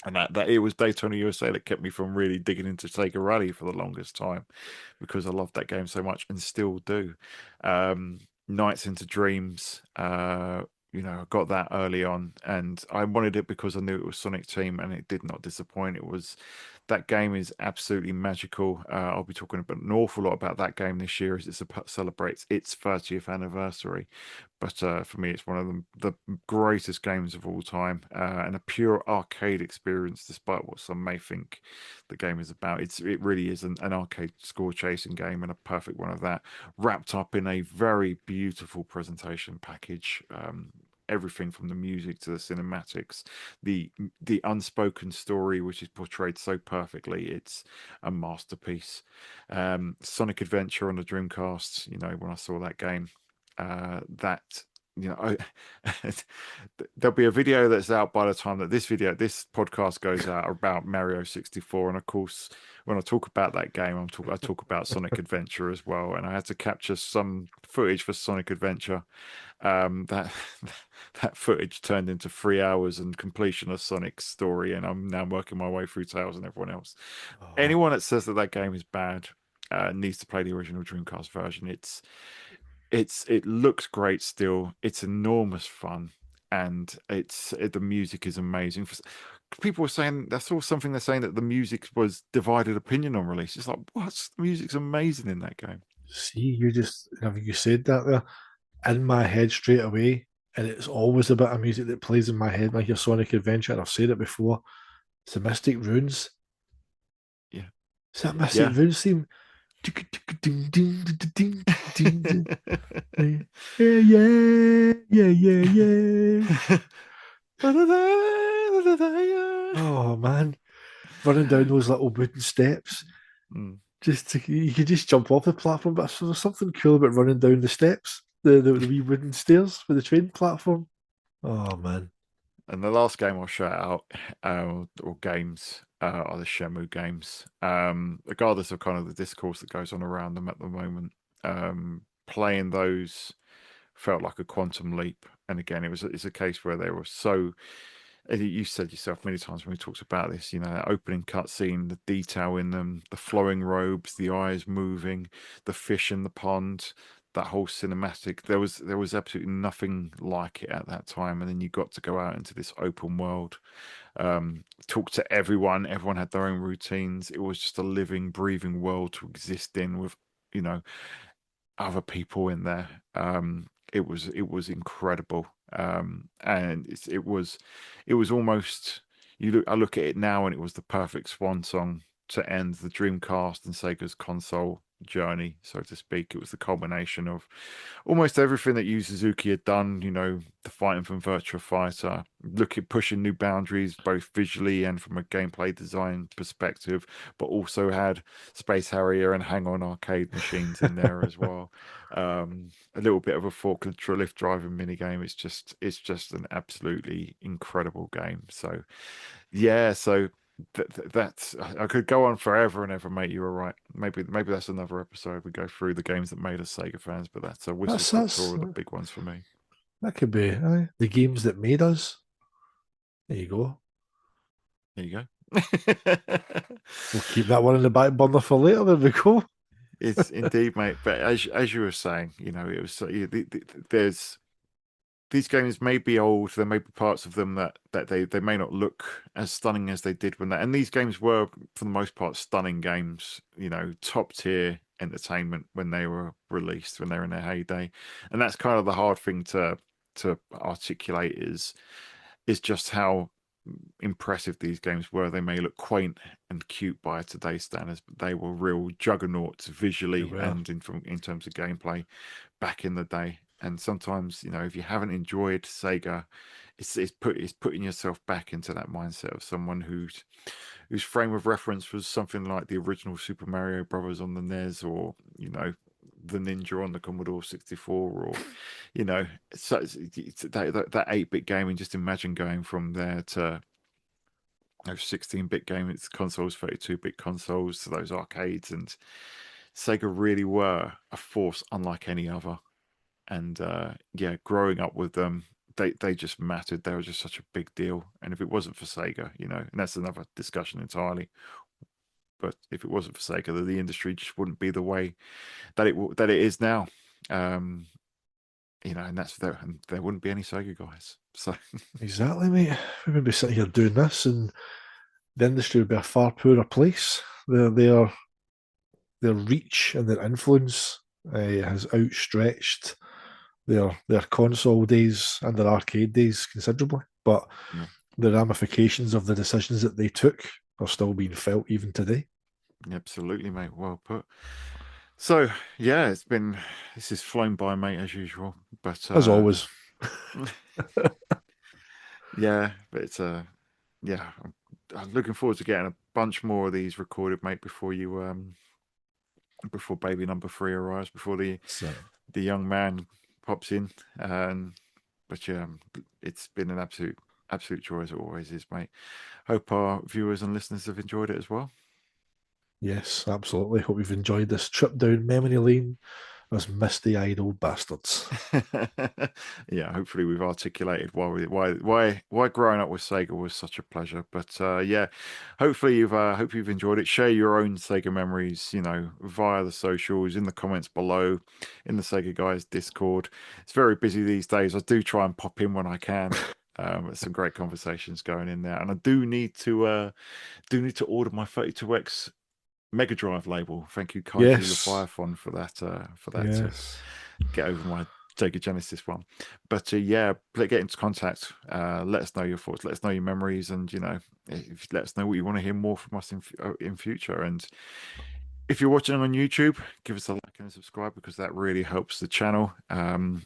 And that it was Daytona USA that kept me from really digging into Sega Rally for the longest time because I loved that game so much and still do. Nights into Dreams, I got that early on and I wanted it because I knew it was Sonic Team and it did not disappoint. That game is absolutely magical. I'll be talking about an awful lot about that game this year as it celebrates its 30th anniversary. But for me, it's one of the greatest games of all time and a pure arcade experience, despite what some may think the game is about. It really is an arcade score chasing game and a perfect one of that, wrapped up in a very beautiful presentation package. Everything from the music to the cinematics, the the unspoken story, which is portrayed so perfectly, it's a masterpiece. Sonic Adventure on the Dreamcast. When I saw that game, that you know, there'll be a video that's out by the time that this podcast goes out about Mario 64. And of course, when I talk about that game, I talk about Sonic Adventure as well. And I had to capture some footage for Sonic Adventure. That that footage turned into 3 hours and completion of Sonic's story, and I'm now working my way through Tails and everyone else. Oh, Anyone that says that that game is bad needs to play the original Dreamcast version. It looks great still. It's enormous fun, and the music is amazing. People were saying I saw something they're saying that the music was divided opinion on release. It's like what? The music's amazing in that game. see, you said that there in my head straight away, and it's always a bit of music that plays in my head, like your Sonic Adventure. And I've said it before. It's the Mystic Runes. Yeah, It's that Mystic yeah. Runes theme. Yeah, yeah, yeah, yeah, yeah. Oh man, running down those little wooden steps. Mm. You could just jump off the platform, but there's something cool about running down the steps, the wee wooden stairs for the train platform. Oh man, And the last game I'll shout out, or games, are the Shenmue games. Regardless of kind of the discourse that goes on around them at the moment, playing those felt like a quantum leap. And again, it's a case where they were so. You said yourself many times when we talked about this, that opening cutscene, the detail in them, the flowing robes, the eyes moving, the fish in the pond, that whole cinematic. There was absolutely nothing like it at that time. And then you got to go out into this open world, talk to everyone. Everyone had their own routines. It was just a living, breathing world to exist in with, you know, other people in there. It was incredible, and it was almost I look at it now, and it was the perfect swan song to end the Dreamcast and Sega's console journey, so to speak. It was the culmination of almost everything that Yu Suzuki had done. The fighting from Virtua Fighter, looking pushing new boundaries both visually and from a gameplay design perspective, but also had Space Harrier and Hang On arcade machines in there as well. A little bit of a forklift lift driving minigame. It's just an absolutely incredible game. So yeah, so that's I could go on forever and ever, mate. You were right. Maybe that's another episode. We go through the games that made us Sega fans, but that's a whistle stop tour that's of the big ones for me. that could be the games that made us. There you go. There you go. We'll keep that one in the back burner for later. There we go. It's indeed, mate. But as you were saying, it was there's these games may be old. There may be parts of them that they may not look as stunning as they did when and these games were for the most part stunning games. Top tier entertainment when they were released, when they were in their heyday. And that's kind of the hard thing to articulate is just how impressive these games were. They may look quaint and cute by today's standards, but they were real juggernauts They visually were. and in terms of gameplay back in the day. And sometimes, if you haven't enjoyed Sega, it's putting yourself back into that mindset of someone whose frame of reference was something like the original Super Mario Brothers on the NES, or the Ninja on the Commodore 64, or so that 8-bit gaming. Just imagine going from there to 16-bit gaming consoles, 32-bit consoles, to those arcades. And Sega really were a force unlike any other. And yeah, growing up with them, they just mattered. They were just such a big deal. And if it wasn't for Sega, and that's another discussion entirely, but if it wasn't for Sega, the industry just wouldn't be the way that it is now. And there wouldn't be any Sega guys. So Exactly, mate. We would be sitting here doing this, and the industry would be a far poorer place. Their reach and their influence has outstretched their console days and their arcade days considerably. But yeah, the ramifications of the decisions that they took are still being felt even today. absolutely, mate. Well put. So yeah, this has flown by, mate, as usual. But As always. yeah, but it's yeah, I'm looking forward to getting a bunch more of these recorded, mate, before baby number 3 arrives, before the So, young man pops in, and but yeah, it's been an absolute joy as it always is, mate. Hope our viewers and listeners have enjoyed it as well. Yes, absolutely. Hope you've enjoyed this trip down memory lane as misty-eyed old bastards. Yeah, hopefully we've articulated why growing up with Sega was such a pleasure. But yeah, hopefully you've enjoyed it. Share your own Sega memories, via the socials, in the comments below, in the Sega Guys Discord. It's very busy these days. I do try and pop in when I can. There's some great conversations going in there, and I do need to order my 32X Mega Drive label. Thank you, Kaiju Yes. Leviathan, for that. Yes. To get over my Sega Genesis one. But yeah, get into contact. Let us know your thoughts. Let us know your memories, and let us know what you want to hear more from us in future. And if you're watching on YouTube, give us a like and a subscribe, because that really helps the channel. And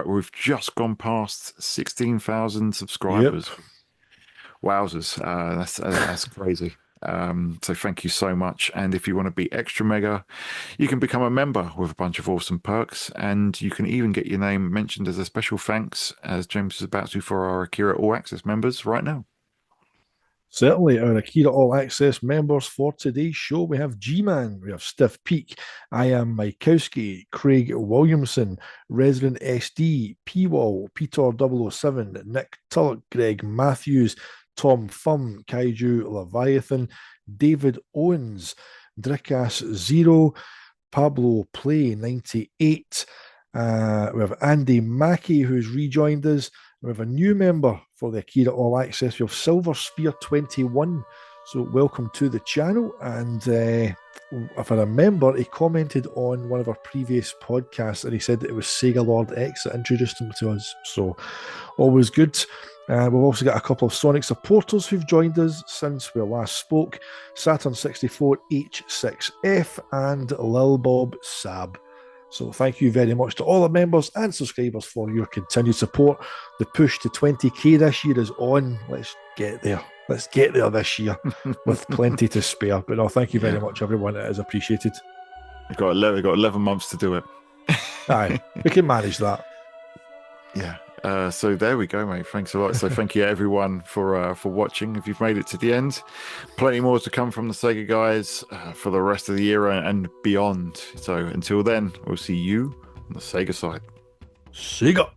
we've just gone past 16,000 subscribers. Yep. Wowzers, that's crazy. So thank you so much. And if you want to be extra mega, you can become a member with a bunch of awesome perks, and you can even get your name mentioned as a special thanks, as James is about to, for our Akira All Access members right now. Certainly, our Akira All Access members for today's show, we have G-Man, we have Stiff Peak, I Am Mikowski, Craig Williamson, Resident SD, P-Wall, Peter 007, Nick Tullock, Greg Matthews, Tom Fum, Kaiju Leviathan, David Owens, Drickas Zero, Pablo Play 98. We have Andy Mackey, who's rejoined us. We have a new member for the Akira All Access. We have Silver Spear 21. So welcome to the channel. And if I remember, he commented on one of our previous podcasts, and he said that it was Sega Lord X that introduced him to us. So always good. We've also got a couple of Sonic supporters who've joined us since we last spoke. Saturn 64 H6F and Lil Bob Sab. So thank you very much to all the members and subscribers for your continued support. The push to 20k this year is on. Let's get there. Let's get there this year with plenty to spare. But no, thank you very much, everyone. It is appreciated. We've got 11 months to do it. Aye, we can manage that. Yeah. So there we go, mate. Thanks a lot. So thank you everyone for watching. If you've made it to the end, plenty more to come from the Sega Guys for the rest of the year and beyond. So until then, we'll see you on the Sega side. Sega.